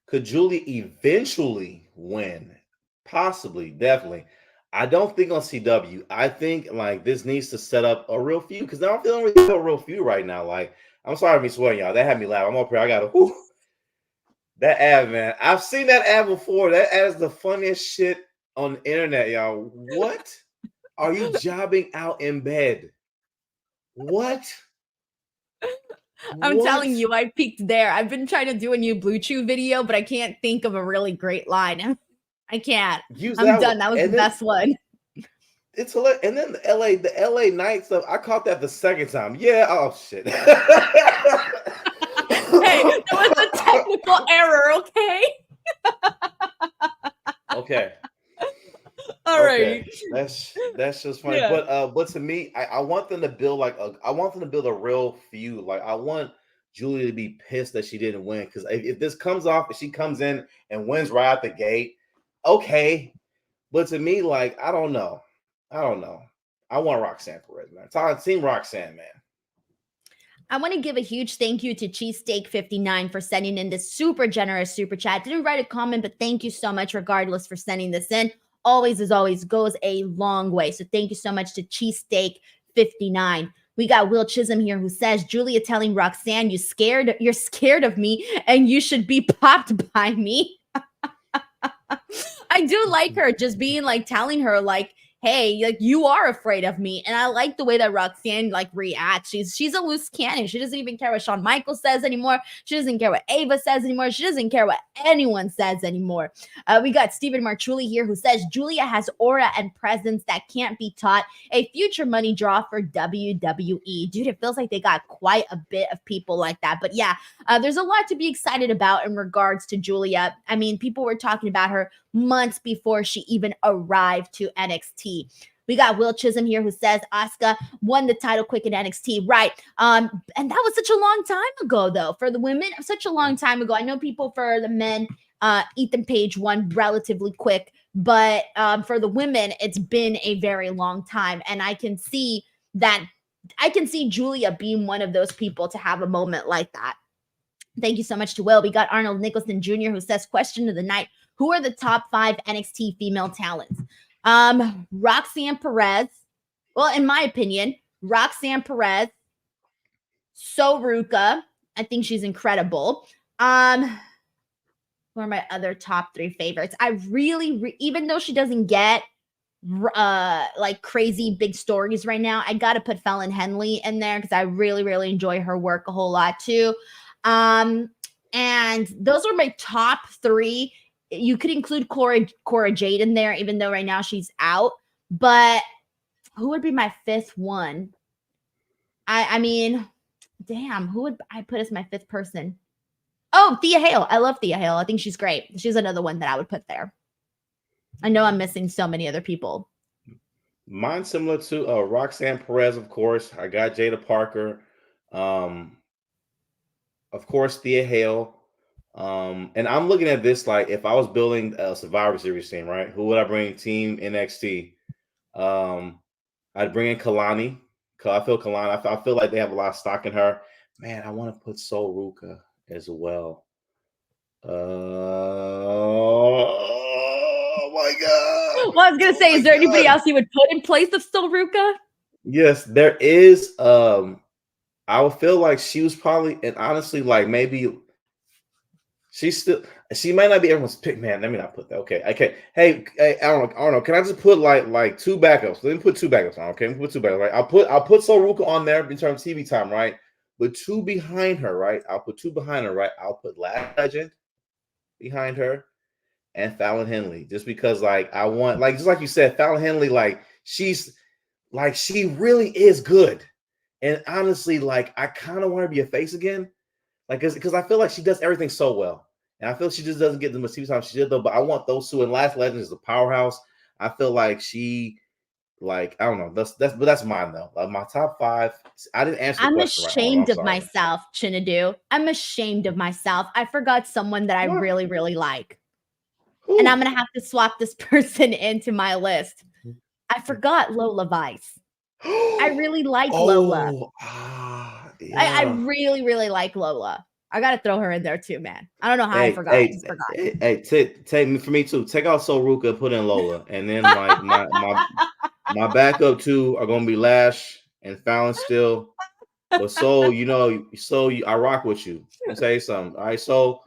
Could Giulia eventually win? Possibly, definitely. I don't think on CW. I think like this needs to set up a real feud, because I don't feel really a real feud right now. Like, I'm sorry to be sweating, y'all. That had me laugh. I'm up here. I got that ad, man. I've seen that ad before. That ad is the funniest shit on the internet, y'all. What are you jobbing out in bed? What? I'm telling you, I peaked there. I've been trying to do a new Blue Chew video, but I can't think of a really great line. I can't. I'm done. That was the best one. It's hilarious. And then the LA night stuff, I caught that the second time. Yeah. Oh shit. Hey, that was a technical error, okay? Okay. All right. That's just funny. Yeah. But to me, I want them to build a real feud. Like, I want Giulia to be pissed that she didn't win. Because if this comes off, if she comes in and wins right out the gate, okay. But to me, like, I don't know. I want Roxanne Perez, man. Team Roxanne, man. I want to give a huge thank you to Cheesesteak59 for sending in this super generous super chat. Didn't write a comment, but thank you so much regardless for sending this in. Always, as always, goes a long way. So thank you so much to Cheesesteak59. We got Will Chisholm here who says, Giulia telling Roxanne, you're scared of me and you should be popped by me. I do like her just being like telling her like, hey, like, you are afraid of me. And I like the way that Roxanne like reacts. She's a loose cannon. She doesn't even care what Shawn Michaels says anymore. She doesn't care what Ava says anymore. She doesn't care what anyone says anymore. We got Stephen Marchuli here who says Giulia has aura and presence that can't be taught. A future money draw for WWE. Dude, it feels like they got quite a bit of people like that. But yeah, there's a lot to be excited about in regards to Giulia. I mean, people were talking about her months before she even arrived to NXT. We got Will Chisholm here who says Asuka won the title quick in NXT. Right. And that was such a long time ago, though. For the women, such a long time ago. I know people for the men, Ethan Page won relatively quick. But for the women, it's been a very long time. And I can see Giulia being one of those people to have a moment like that. Thank you so much to Will. We got Arnold Nicholson Jr. who says, question of the night, who are the top 5 NXT female talents? Roxanne Perez. Well, in my opinion, Roxanne Perez, Soruka. I think she's incredible. Who are my other top 3 favorites? I really, even though she doesn't get like crazy big stories right now, I gotta put Fallon Henley in there because I really, really enjoy her work a whole lot too. And those are my top 3. You could include Cora Jade in there, even though right now she's out. But who would be my 5th one? I mean, Damn, who would I put as my fifth person? Oh, Thea Hale. I love Thea Hale. I think she's great. She's another one that I would put there. I know I'm missing so many other people. Mine's similar to Roxanne Perez, of course. I got Jada Parker. Of course, Thea Hale. And I'm looking at this like if I was building a Survivor Series team, right? Who would I bring team NXT? I'd bring in Kalani. I feel like they have a lot of stock in her. Man, I want to put Sol Ruka as well. Oh my God. Well, I was gonna say, is there anybody else you would put in place of Sol Ruka? Yes, there is. I would feel like she was probably, and honestly, like maybe she might not be everyone's pick. Man, let me not put that. Okay. Hey, I don't know. Can I just put like two backups? Let me put two backups on. Okay, let me put two backups. Right, I'll put Sol Ruka on there in terms of TV time, right? But two behind her, right? I'll put two behind her, right? I'll put Last Legend behind her and Fallon Henley, just because like I want, like just like you said, Fallon Henley, like she really is good, and honestly, like I kind of want her to be a face again, like because I feel like she does everything so well, and I feel she just doesn't get the much TV time she did though. But I want those two, and Last Legend is a powerhouse. I feel like she. Like I don't know, that's mine though. Like my top five. I didn't answer the question right. I'm ashamed of myself, Chinedu. I'm ashamed of myself. I forgot someone that I really, really like, and I'm gonna have to swap this person into my list. I forgot Lola Vice. I really like Lola. Yeah. I really, really like Lola. I gotta throw her in there too, man. I don't know how I forgot. Take for me too. Take out Sol Ruka, put in Lola, and then like my backup two are gonna be Lash and Fallon still. But Sol, I rock with you. I'll tell you something. All right, so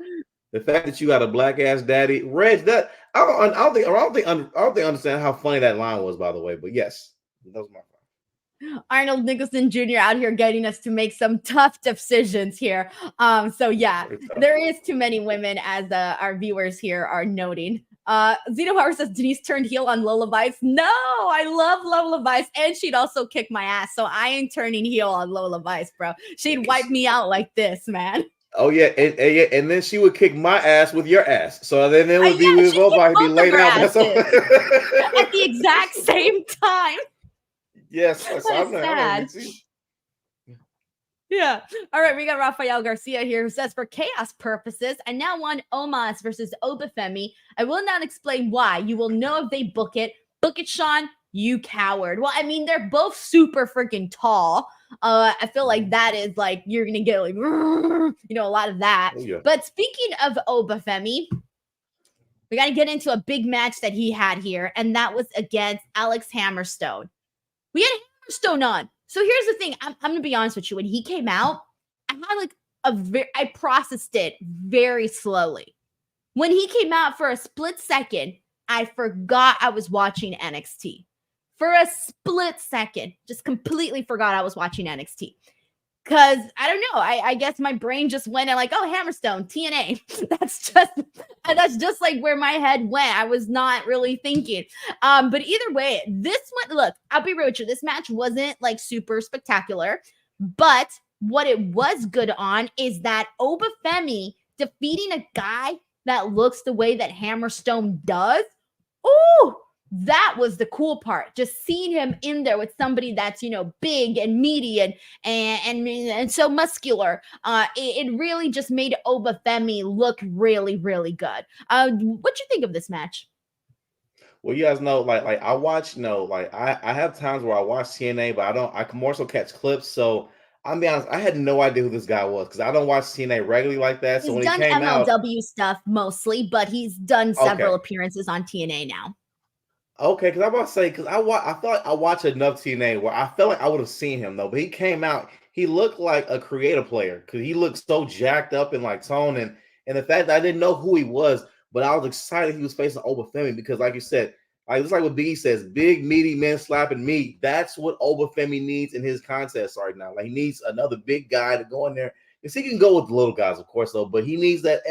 the fact that you got a black ass daddy, Reg, that I don't understand how funny that line was, by the way. But yes, that was my fault. Arnold Nicholson Jr. out here getting us to make some tough decisions here. So yeah, there is too many women, as our viewers here are noting. Zeno Power says Denise turned heel on Lola Vice. No, I love Lola Vice, and she'd also kick my ass. So I ain't turning heel on Lola Vice, bro. She'd wipe me out like this, man. Oh yeah, and then she would kick my ass with your ass. So then it would be we both be laid out at the exact same time. Yes, sad. Yeah. All right, we got Rafael Garcia here who says, for chaos purposes, I now want Omos versus Oba Femi. I will not explain why. You will know if they book it. Book it, Sean. You coward. Well, I mean, they're both super freaking tall. I feel like that is like you're gonna get like a lot of that. Oh, yeah. But speaking of Oba Femi, we got to get into a big match that he had here, and that was against Alex Hammerstone. We had Hammerstone on. So here's the thing. I'm going to be honest with you. When he came out, I had like I processed it very slowly. When he came out for a split second, I forgot I was watching NXT. For a split second, just completely forgot I was watching NXT. Because I don't know. I guess my brain just went and like, oh, Hammerstone, TNA. That's just like where my head went. I was not really thinking. But either way, this one, look, I'll be real with you. This match wasn't like super spectacular. But what it was good on is that Oba Femi defeating a guy that looks the way that Hammerstone does. Ooh, that was the cool part. Just seeing him in there with somebody that's, big and meaty and so muscular. It really just made Oba Femi look really, really good. What'd you think of this match? Well, you guys know, like I watch, I have times where I watch TNA, but I can more so catch clips. So I'll be honest, I had no idea who this guy was because I don't watch TNA regularly like that. So he's when done he came MLW stuff mostly, but he's done several appearances on TNA now. Okay, because I'm about to say, because I feel like I watch enough TNA where I felt like I would have seen him though, but he came out, he looked like a creative player because he looked so jacked up and like toned, and the fact that I didn't know who he was, but I was excited he was facing Oba Femi because, like you said, like just like what Biggie says, big meaty men slapping meat. That's what Oba Femi needs in his contest right now. Like he needs another big guy to go in there because he can go with the little guys, of course, though, but he needs that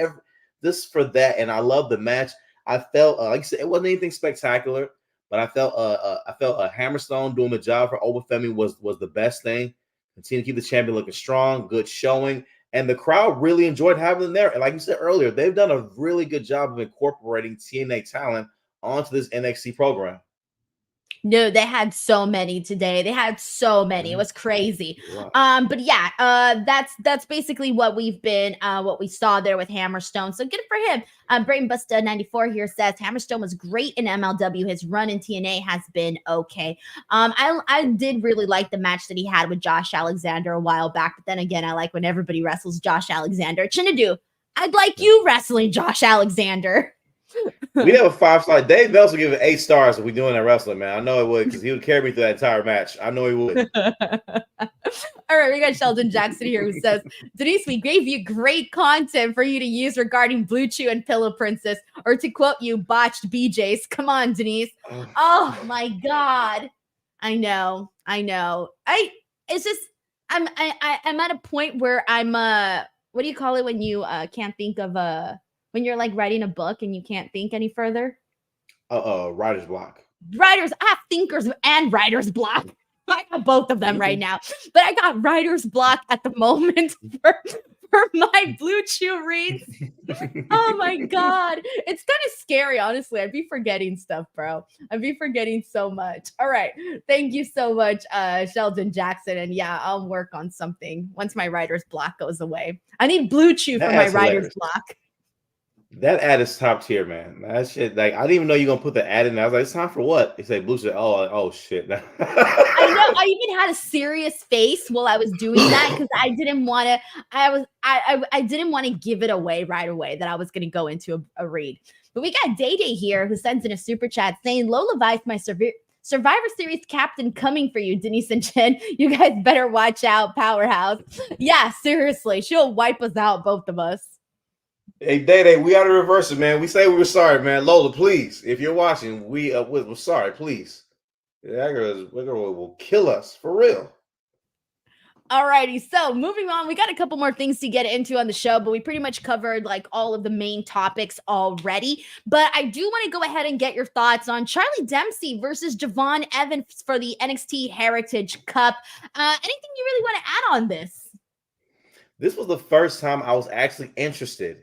just for that. And I love the match. I felt like you said, it wasn't anything spectacular, but I felt Hammerstone doing the job for Oba Femi was the best thing. Continue to keep the champion looking strong, good showing. And the crowd really enjoyed having them there. And like you said earlier, they've done a really good job of incorporating TNA talent onto this NXT program. No, they had so many today. They had so many. It was crazy. But yeah, that's basically what we saw there with Hammerstone. So good for him. Brayton Busta 94 here says Hammerstone was great in MLW. His run in TNA has been okay. I did really like the match that he had with Josh Alexander a while back. But then again, I like when everybody wrestles Josh Alexander. Chinedu, I'd like you wrestling Josh Alexander. We have a 5-star. Dave Bells will give it 8 stars if we're doing that wrestling, man. I know it would because he would carry me through that entire match. I know he would. All right, we got Sheldon Jackson here who says, Denise, we gave you great content for you to use regarding Blue Chew and Pillow Princess, or to quote you, botched BJs. Come on, Denise. Oh my God. I know. I'm at a point where I'm what do you call it when you can't think of when you're like writing a book and you can't think any further? Writer's block. I have thinkers and writer's block. I got both of them right now, but I got writer's block at the moment for my Blue Chew reads. Oh my God. It's kind of scary, honestly. I'd be forgetting stuff, bro. I'd be forgetting so much. All right. Thank you so much, Sheldon Jackson. And yeah, I'll work on something once my writer's block goes away. I need Blue Chew for my writer's block. That ad is top tier, man. That shit, like, I didn't even know you're gonna put the ad in. I was like, it's time for what? They say Blue Chew. Oh shit. I know. I even had a serious face while I was doing that because I didn't want to. I didn't want to give it away right away that I was gonna go into a read. But we got Day Day here who sends in a super chat saying, Lola Vice, my Survivor Series captain, coming for you, Denise and Jen. You guys better watch out, Powerhouse. Yeah, seriously, she'll wipe us out, both of us. Hey, Day, we got to reverse it, man. We say we were sorry, man. Lola, please, if you're watching, we're sorry, please. That girl will kill us, for real. All righty, so moving on, we got a couple more things to get into on the show, but we pretty much covered like all of the main topics already. But I do want to go ahead and get your thoughts on Charlie Dempsey versus Javon Evans for the NXT Heritage Cup. Anything you really want to add on this? This was the first time I was actually interested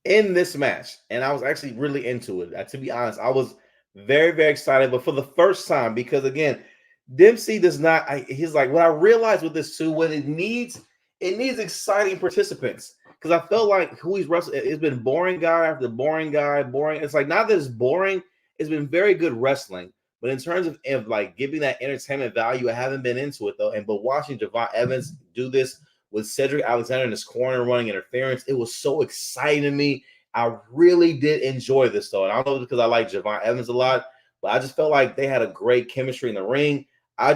in this match, and I was actually really into it. To be honest, I was very, very excited, but for the first time, because again, Dempsey does not. He's like, what I realized with this too, when it needs exciting participants, because I felt like who he's wrestling, it's been boring guy after boring guy, boring. It's like not that it's boring. It's been very good wrestling, but in terms of like giving that entertainment value, I haven't been into it though. But watching Javon Evans do this with Cedric Alexander in his corner running interference, it was so exciting to me. I really did enjoy this though. And I don't know because I like Javon Evans a lot, but I just felt like they had a great chemistry in the ring.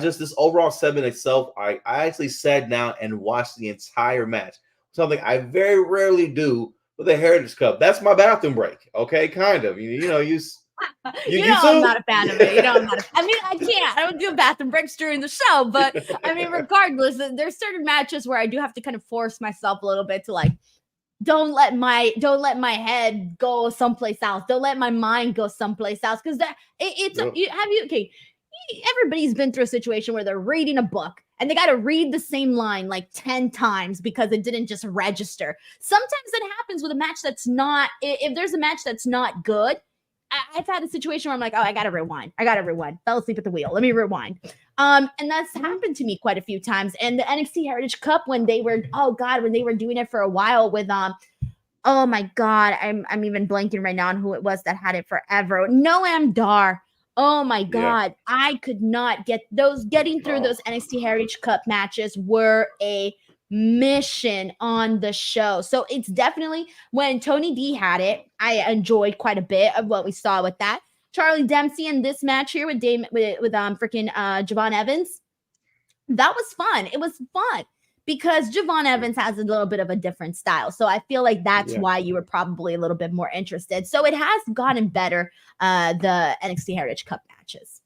This overall segment itself, I actually sat down and watched the entire match. Something I very rarely do with the Heritage Cup. That's my bathroom break. Okay, kind of. You know, I'm not a fan of it. I can't. I don't do bathroom breaks during the show, but I mean, regardless, there's certain matches where I do have to kind of force myself a little bit to like, don't let my head go someplace else. Don't let my mind go someplace else, because everybody's been through a situation where they're reading a book and they got to read the same line like 10 times because it didn't just register. Sometimes it happens with a match that's not. If there's a match that's not good. I've had a situation where I'm like, oh, I gotta rewind. Fell asleep at the wheel. Let me rewind. And that's happened to me quite a few times. And the NXT Heritage Cup, when they were doing it for a while with oh my God, I'm even blanking right now on who it was that had it forever. Noam Dar. Oh my God, yeah. I could not getting through those NXT Heritage Cup matches were a mission on the show. So it's definitely, when Tony D had it, I enjoyed quite a bit of what we saw with that. Charlie Dempsey in this match here with Javon Evans, that was fun. It was fun because Javon Evans has a little bit of a different style. So I feel like that's why you were probably a little bit more interested. So it has gotten better, the NXT Heritage Cup matches.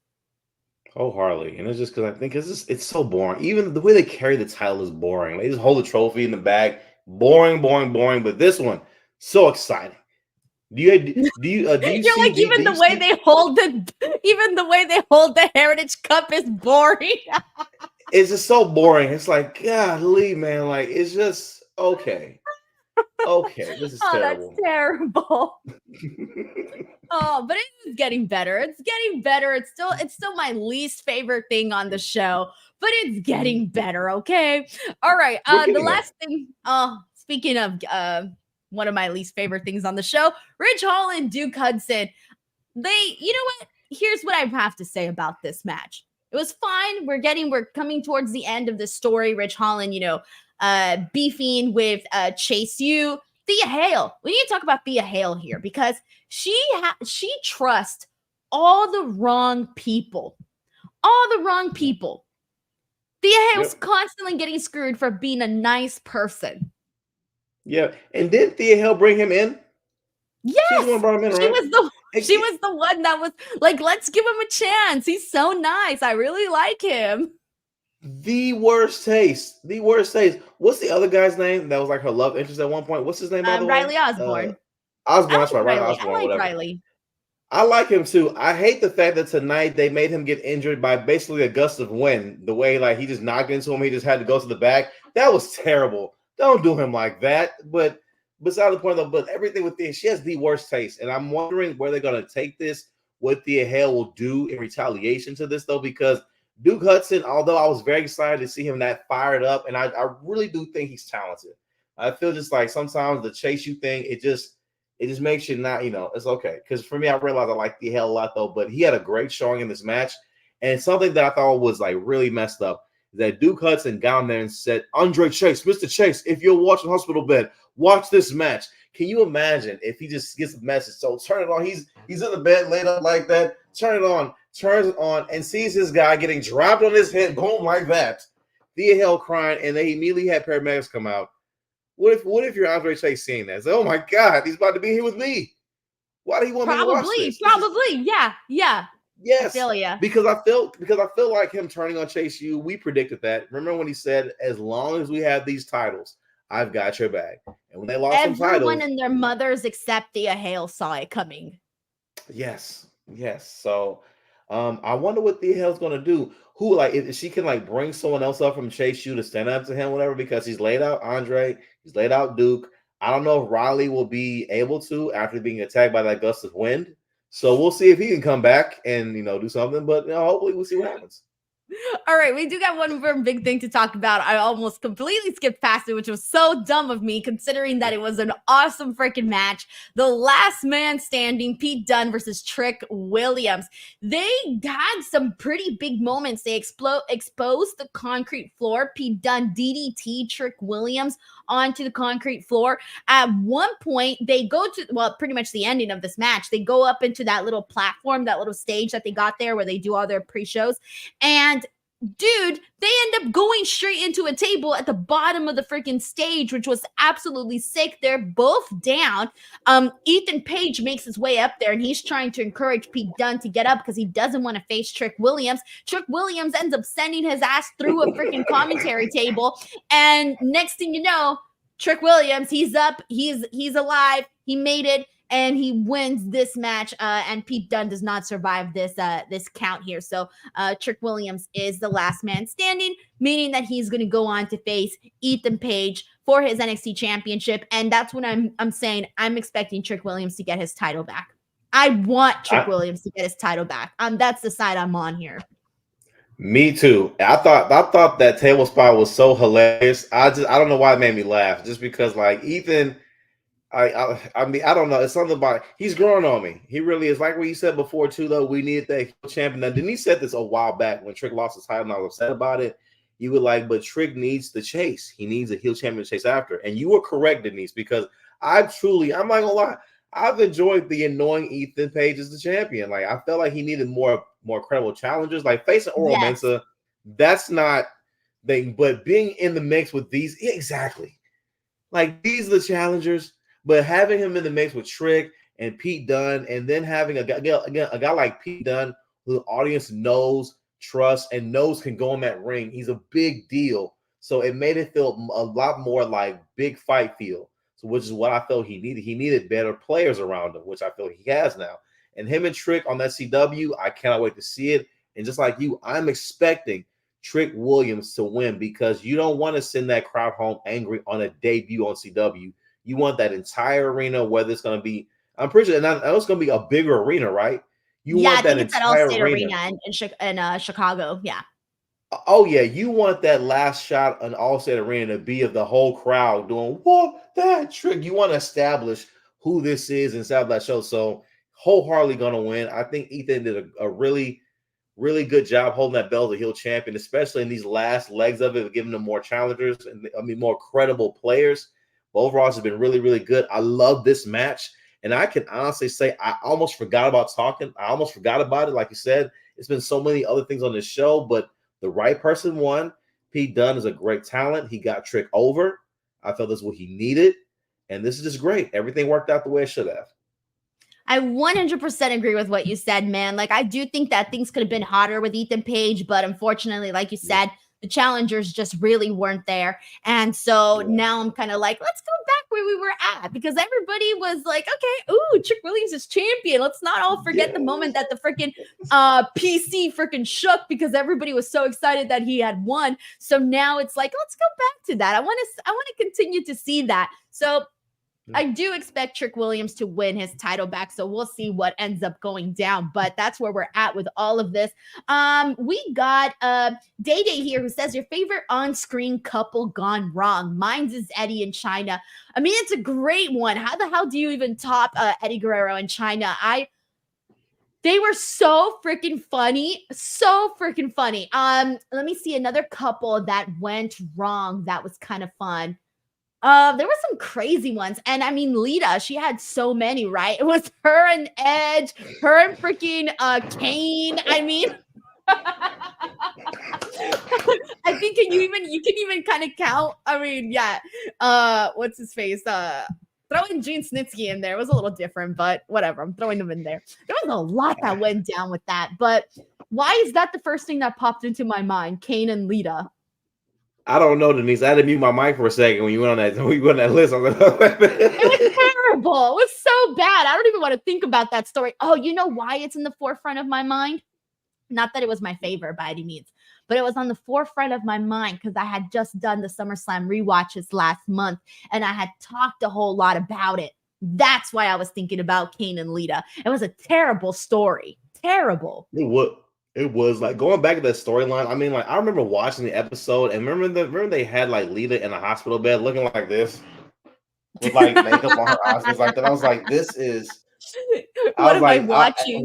Wholeheartedly. And it's just because I think it's so boring. Even the way they carry the title is boring. They just hold the trophy in the bag. Boring. But this one, so exciting. Do you You're see, like, even the way they hold the Heritage Cup is boring. it's just so boring. It's like, golly, man, like it's just okay. Okay, this is Oh, that's terrible. terrible. Oh, but it's getting better. It's getting better. It's still my least favorite thing on the show, but it's getting better, okay? All right. We're The getting there. last thing, speaking of one of my least favorite things on the show, Ridge Holland, Duke Hudson. You know what? Here's what I have to say about this match. It was fine. We're coming towards the end of the story. Ridge Holland, beefing with Chase U. Thea Hale. We need to talk about Thea Hale here because she trusts all the wrong people. All the wrong people. Thea Hale's constantly getting screwed for being a nice person. Yeah. And did Thea Hale bring him in? Yes. She was the one brought him in, right? She was the one that was like, let's give him a chance. He's so nice. I really like him. The worst taste. The worst taste. What's the other guy's name that was like her love interest at one point? What's his name, by the way? Riley Osborne. Osborne, that's right. Riley Osborne, I like whatever. Riley. I like him too. I hate the fact that tonight they made him get injured by basically a gust of wind. The way like he just knocked into him, he just had to go to the back. That was terrible. Don't do him like that. But beside the point though, but everything with this, she has the worst taste. And I'm wondering where they're gonna take this, what Thea Hale will do in retaliation to this, though, because Duke Hudson, although I was very excited to see him that fired up, and I really do think he's talented. I feel just like sometimes the Chase U thing, it just makes you not, it's okay. Because for me, I realized I like Thea Hale a lot, though, but he had a great showing in this match. And something that I thought was like really messed up is that Duke Hudson got on there and said, Andre Chase, Mr. Chase, if you're watching Hospital Bed, watch this match. Can you imagine if he just gets a message? So turn it on. He's in the bed laid up like that. Turn it on. Turns it on and sees his guy getting dropped on his head, boom, like that. Thea Hale crying, and they immediately had paramedics come out. What if you're Andre Chase seeing that? It's like, oh my God, he's about to be here with me. Why do he want me to watch this? Probably, yeah. Yes, I feel ya. because I feel like him turning on Chase U. We predicted that. Remember when he said, "As long as we have these titles, I've got your back." And when they lost some titles, everyone and their mothers except Thea Hale saw it coming. Yes. So, I wonder what Thea Hale's gonna do. Who, like, if she can like bring someone else up from Chase U to stand up to him, whatever, because he's laid out Andre, he's laid out Duke. I don't know if Riley will be able to after being attacked by that gust of wind. So we'll see if he can come back and do something. But hopefully we'll see what happens. All right, we do got one more big thing to talk about. I almost completely skipped past it, which was so dumb of me, considering that it was an awesome freaking match. The last man standing, Pete Dunne versus Trick Williams. They had some pretty big moments. They exposed the concrete floor. Pete Dunne DDT Trick Williams onto the concrete floor. At one point, they go to, well, pretty much the ending of this match. They go up into that little platform, that little stage that they got there where they do all their pre-shows. And dude, they end up going straight into a table at the bottom of the freaking stage, which was absolutely sick. They're both down. Ethan Page makes his way up there, and he's trying to encourage Pete Dunne to get up because he doesn't want to face Trick Williams. Trick Williams ends up sending his ass through a freaking commentary table, and next thing you know, Trick Williams, he's up, he's alive, he made it, and he wins this match, and Pete Dunne does not survive this count here. So Trick Williams is the last man standing, meaning that he's going to go on to face Ethan Page for his NXT championship. And that's when I'm saying I'm expecting Trick Williams to get his title back. I want Trick Williams to get his title back. That's the side I'm on here. Me too. I thought that table spot was so hilarious. I don't know why it made me laugh. Just because like Ethan. I mean, I don't know. It's something about he's growing on me. He really is. Like what you said before, too, though, we needed that champion. Now, Denise said this a while back when Trick lost his title, and I was upset about it. You were like, but Trick needs the chase. He needs a heel champion to chase after. And you were correct, Denise, because I'm not gonna lie, I've enjoyed the annoying Ethan Page as the champion. Like, I felt like he needed more credible challengers. Like facing Oral Mensa, that's not thing, but being in the mix with these, exactly. Like these are the challengers. But having him in the mix with Trick and Pete Dunne, and then having a guy like Pete Dunne, who the audience knows, trusts, and knows can go in that ring, he's a big deal. So it made it feel a lot more like big fight feel. So which is what I felt he needed. He needed better players around him, which I feel he has now. And him and Trick on that CW, I cannot wait to see it. And just like you, I'm expecting Trick Williams to win because you don't want to send that crowd home angry on a debut on CW. You want that entire arena, whether it's going to be, I'm pretty sure, and I know it's going to be a bigger arena, right? You want that entire arena in Chicago. Yeah. Oh yeah, you want that last shot on All-State Arena to be of the whole crowd doing what that trick. You want to establish who this is inside of that show. So wholeheartedly gonna win. I think Ethan did a really, really good job holding that belt as a heel champion, especially in these last legs of it, giving them more challengers and more credible players. But overall, it's been really, really good. I love this match. And I can honestly say I almost forgot about talking. I almost forgot about it. Like you said, it's been so many other things on this show, but the right person won. Pete Dunne is a great talent. He got Trick over. I felt this is what he needed. And this is just great. Everything worked out the way it should have. I 100% agree with what you said, man. Like, I do think that things could have been hotter with Ethan Page, but unfortunately, like you said, the challengers just really weren't there. And so now I'm kind of like, let's go back where we were at, because everybody was like, okay, ooh, Trick Williams is champion. Let's not all forget the moment that the freaking PC freaking shook because everybody was so excited that he had won. So now it's like, let's go back to that. I want to continue to see that. So I do expect Trick Williams to win his title back, so we'll see what ends up going down, but that's where we're at with all of this. We got Day Day here who says, your favorite on-screen couple gone wrong. Mine's is Eddie and Chyna. I mean, it's a great one. How the hell do you even top Eddie Guerrero and Chyna? They were so freaking funny. So freaking funny. Let me see another couple that went wrong that was kind of fun. There were some crazy ones. And I mean, Lita, she had so many, right? It was her and Edge, her and freaking Kane. I mean, I think you can even kind of count. I mean, yeah. What's his face? Throwing Gene Snitsky in there was a little different, but whatever. I'm throwing them in there. There was a lot that went down with that. But why is that the first thing that popped into my mind? Kane and Lita. I don't know, Denise. I had to mute my mic for a second when you went on that. When you went on that list, I was like, it was terrible. It was so bad. I don't even want to think about that story. Oh, you know why it's in the forefront of my mind? Not that it was my favorite by any means, but it was on the forefront of my mind because I had just done the SummerSlam rewatches last month, and I had talked a whole lot about it. That's why I was thinking about Kane and Lita. It was a terrible story. Terrible. It was like going back to that storyline. I mean, like I remember watching the episode and remember they had like Lita in a hospital bed looking like this with like makeup on her eyes, things like that. I was like, this is what am I watching?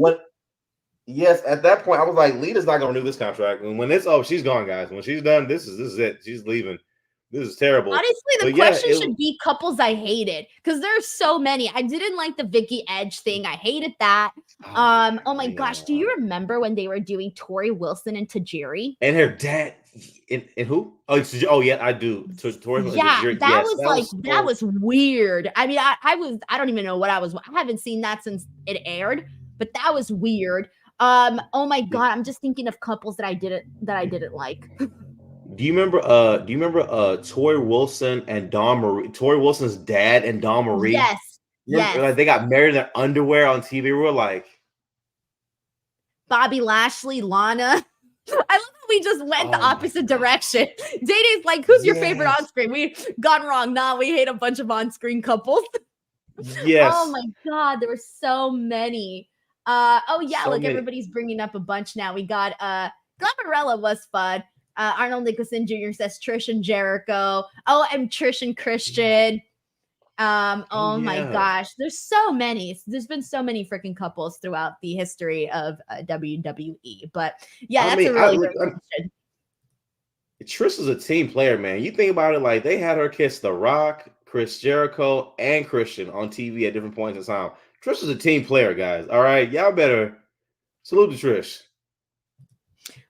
Yes, at that point, I was like, Lita's not gonna renew this contract. And when it's she's gone, guys. When she's done, this is it. She's leaving. This is terrible. Honestly, the question should be couples I hated, because there's so many. I didn't like the Vicky Edge thing. I hated that. Oh my gosh, do you remember when they were doing Tori Wilson and Tajiri? And her dad and who? Oh yeah, I do. Tori yeah, Tajiri. That was weird. I mean, I don't even know what I haven't seen that since it aired, but that was weird. Oh my god, I'm just thinking of couples that I didn't like. Do you remember Tori Wilson and Dawn Marie? Tori Wilson's dad and Dawn Marie? Yes. Remember, like they got married in their underwear on TV. We were like Bobby Lashley, Lana. I love how we just went the opposite direction. Day-Day's like, who's your favorite on-screen? We gone wrong. Nah, we hate a bunch of on-screen couples. Yes. Oh my god, there were so many. Everybody's bringing up a bunch now. We got Glamarella was fun. Arnold Nicholson Jr. says Trish and Jericho. Oh, and Trish and Christian. My gosh, there's so many. There's been so many freaking couples throughout the history of WWE. But yeah, that's a really good question. Trish is a team player, man. You think about it, like they had her kiss The Rock, Chris Jericho, and Christian on TV at different points in time. Trish is a team player, guys. All right, y'all better salute to Trish.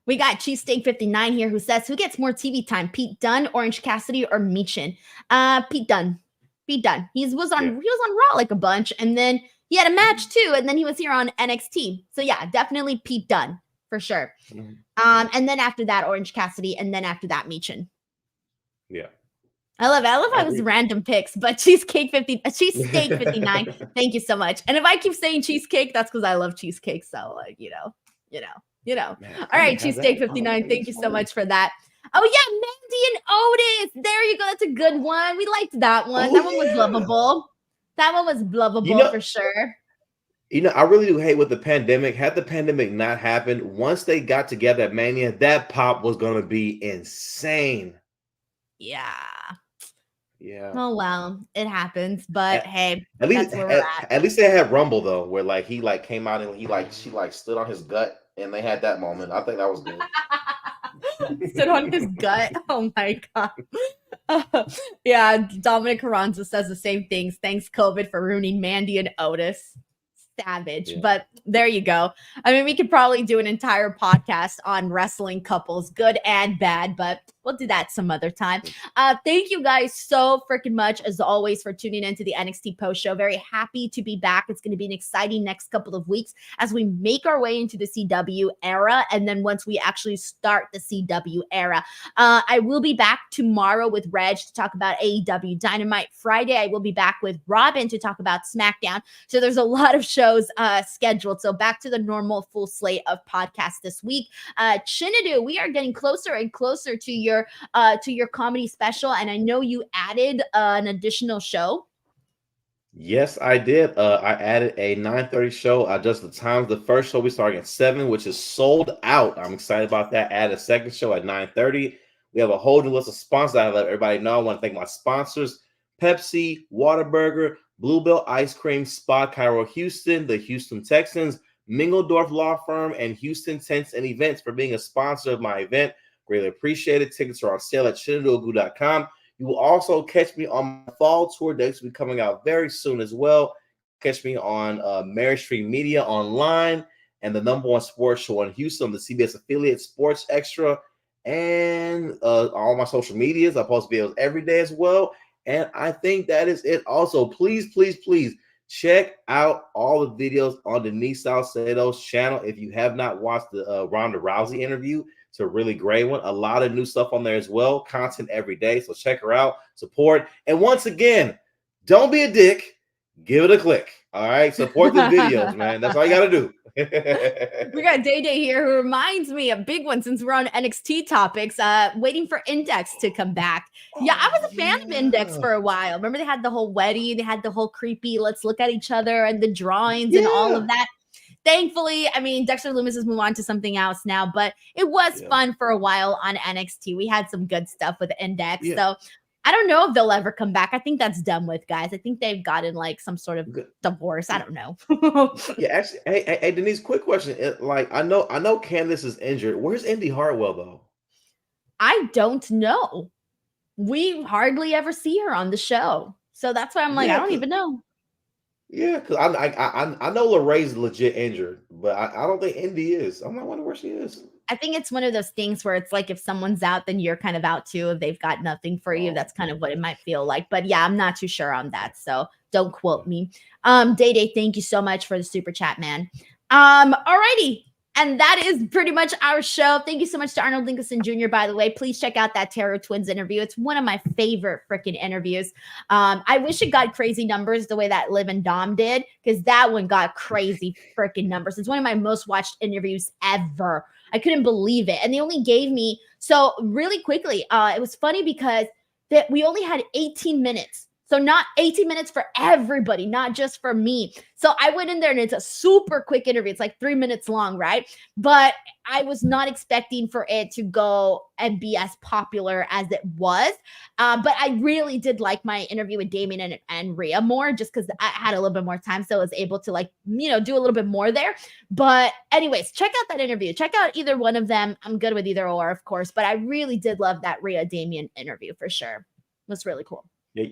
We got Cheesesteak 59 here who says, who gets more TV time, Pete Dunne, Orange Cassidy, or Michin? Pete Dunne. He was on Raw like a bunch, and then he had a match too, and then he was here on NXT. So yeah, definitely Pete Dunne for sure. Mm-hmm. And then after that, Orange Cassidy, and then after that, Michin. Yeah. I love how it was random picks, but Cheesesteak 59. Thank you so much. And if I keep saying cheesecake, that's because I love cheesecake. So like, you know. you know. Man, All I may right, have that. Cheesesteak 59. Thank you so much for that. Oh yeah, Mandy and Otis. There you go. That's a good one. We liked that one. Oh That one was yeah. lovable. That one was You lovable know, for sure. I really do hate with the pandemic. Had the pandemic not happened, once they got together at Mania, that pop was gonna be insane. Yeah. Yeah. Oh well, it happens. But At, hey, at least that's where we're at, at least they had Rumble though, where like he like came out and she like stood on his gut and they had that moment. I think that was good. at. Stood on his gut. Oh my god. Yeah, Dominic Carranza says the same things. Thanks, COVID, for ruining Mandy and Otis. Savage. Yeah. But there you go. I mean, we could probably do an entire podcast on wrestling couples, good and bad, but we'll do that some other time. Thank you guys so freaking much, as always, for tuning into the NXT post show. Very happy to be back. It's going to be an exciting next couple of weeks as we make our way into the CW era. And then once we actually start the CW era, I will be back tomorrow with Reg to talk about AEW Dynamite. Friday, I will be back with Robin to talk about SmackDown. So there's a lot of shows scheduled. So back to the normal full slate of podcasts this week. Chinedu, we are getting closer and closer to your comedy special, and I know you added an additional show. Yes, I did. I added a 9:30 show. I adjusted the times. The first show we starting at 7, which is sold out. I'm excited about that. Add a second show at 9:30. We have a whole new list of sponsors. I let everybody know. I want to thank my sponsors: Pepsi, Whataburger, Bluebell Ice Cream, Spa Cairo Houston, the Houston Texans, Mingledorf Law Firm, and Houston Tents and Events for being a sponsor of my event. Greatly appreciate it. Tickets are on sale at chinedu.com. You will also catch me on my fall tour dates. Will be coming out very soon as well. Catch me on Mary Street Media online and the #1 sports show in Houston, the CBS affiliate Sports Extra, and all my social medias. I post videos every day as well. And I think that is it. Also, please, please, please check out all the videos on Denise Salcedo's channel. If you have not watched the Ronda Rousey interview, it's a really great one. A lot of new stuff on there as well. Content every day. So check her out, support. And once again, don't be a dick. Give it a click. All right. Support the videos, man. That's all you got to do. We got Day Day here, who reminds me, a big one since we're on NXT topics, waiting for Index to come back. Yeah, I was a fan of Index for a while. Remember they had the whole wedding, they had the whole creepy let's look at each other and the drawings and all of that. Thankfully, I mean, Dexter Lumis has moved on to something else now, but it was fun for a while on NXT. We had some good stuff with Index. So I don't know if they'll ever come back. I think that's done with, guys. I think they've gotten like some sort of divorce. I don't know. Actually, hey, Denise, quick question. I know Candice is injured. Where's Indy Hartwell though? I don't know. We hardly ever see her on the show, so that's why I'm like, I don't even know. Yeah, because I know Lorraine's legit injured, but I don't think Indy is. I'm not wondering where she is. I think it's one of those things where it's like if someone's out, then you're kind of out too. If they've got nothing for you, that's kind of what it might feel like. But yeah, I'm not too sure on that, so don't quote me. Day Day, thank you so much for the super chat, man. Alrighty. And that is pretty much our show. Thank you so much to Arnold Lincoln Jr., by the way. Please check out that Terror Twins interview. It's one of my favorite freaking interviews. I wish it got crazy numbers the way that Liv and Dom did, because that one got crazy freaking numbers. It's one of my most watched interviews ever. I couldn't believe it. And they only gave me, so really quickly, it was funny because we only had 18 minutes. So not 18 minutes for everybody, not just for me. So I went in there and it's a super quick interview. It's like 3 minutes long, right? But I was not expecting for it to go and be as popular as it was. But I really did like my interview with Damien and Rhea more, just because I had a little bit more time. So I was able to do a little bit more there. But anyways, check out that interview. Check out either one of them. I'm good with either or, of course. But I really did love that Rhea Damien interview for sure. It was really cool. Yeah.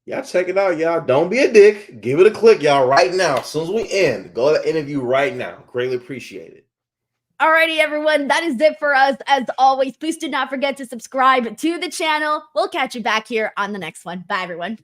Y'all check it out, y'all. Don't be a dick. Give it a click, y'all, right now. As soon as we end, go to the interview right now. Greatly appreciate it. Alrighty, everyone. That is it for us. As always, please do not forget to subscribe to the channel. We'll catch you back here on the next one. Bye, everyone.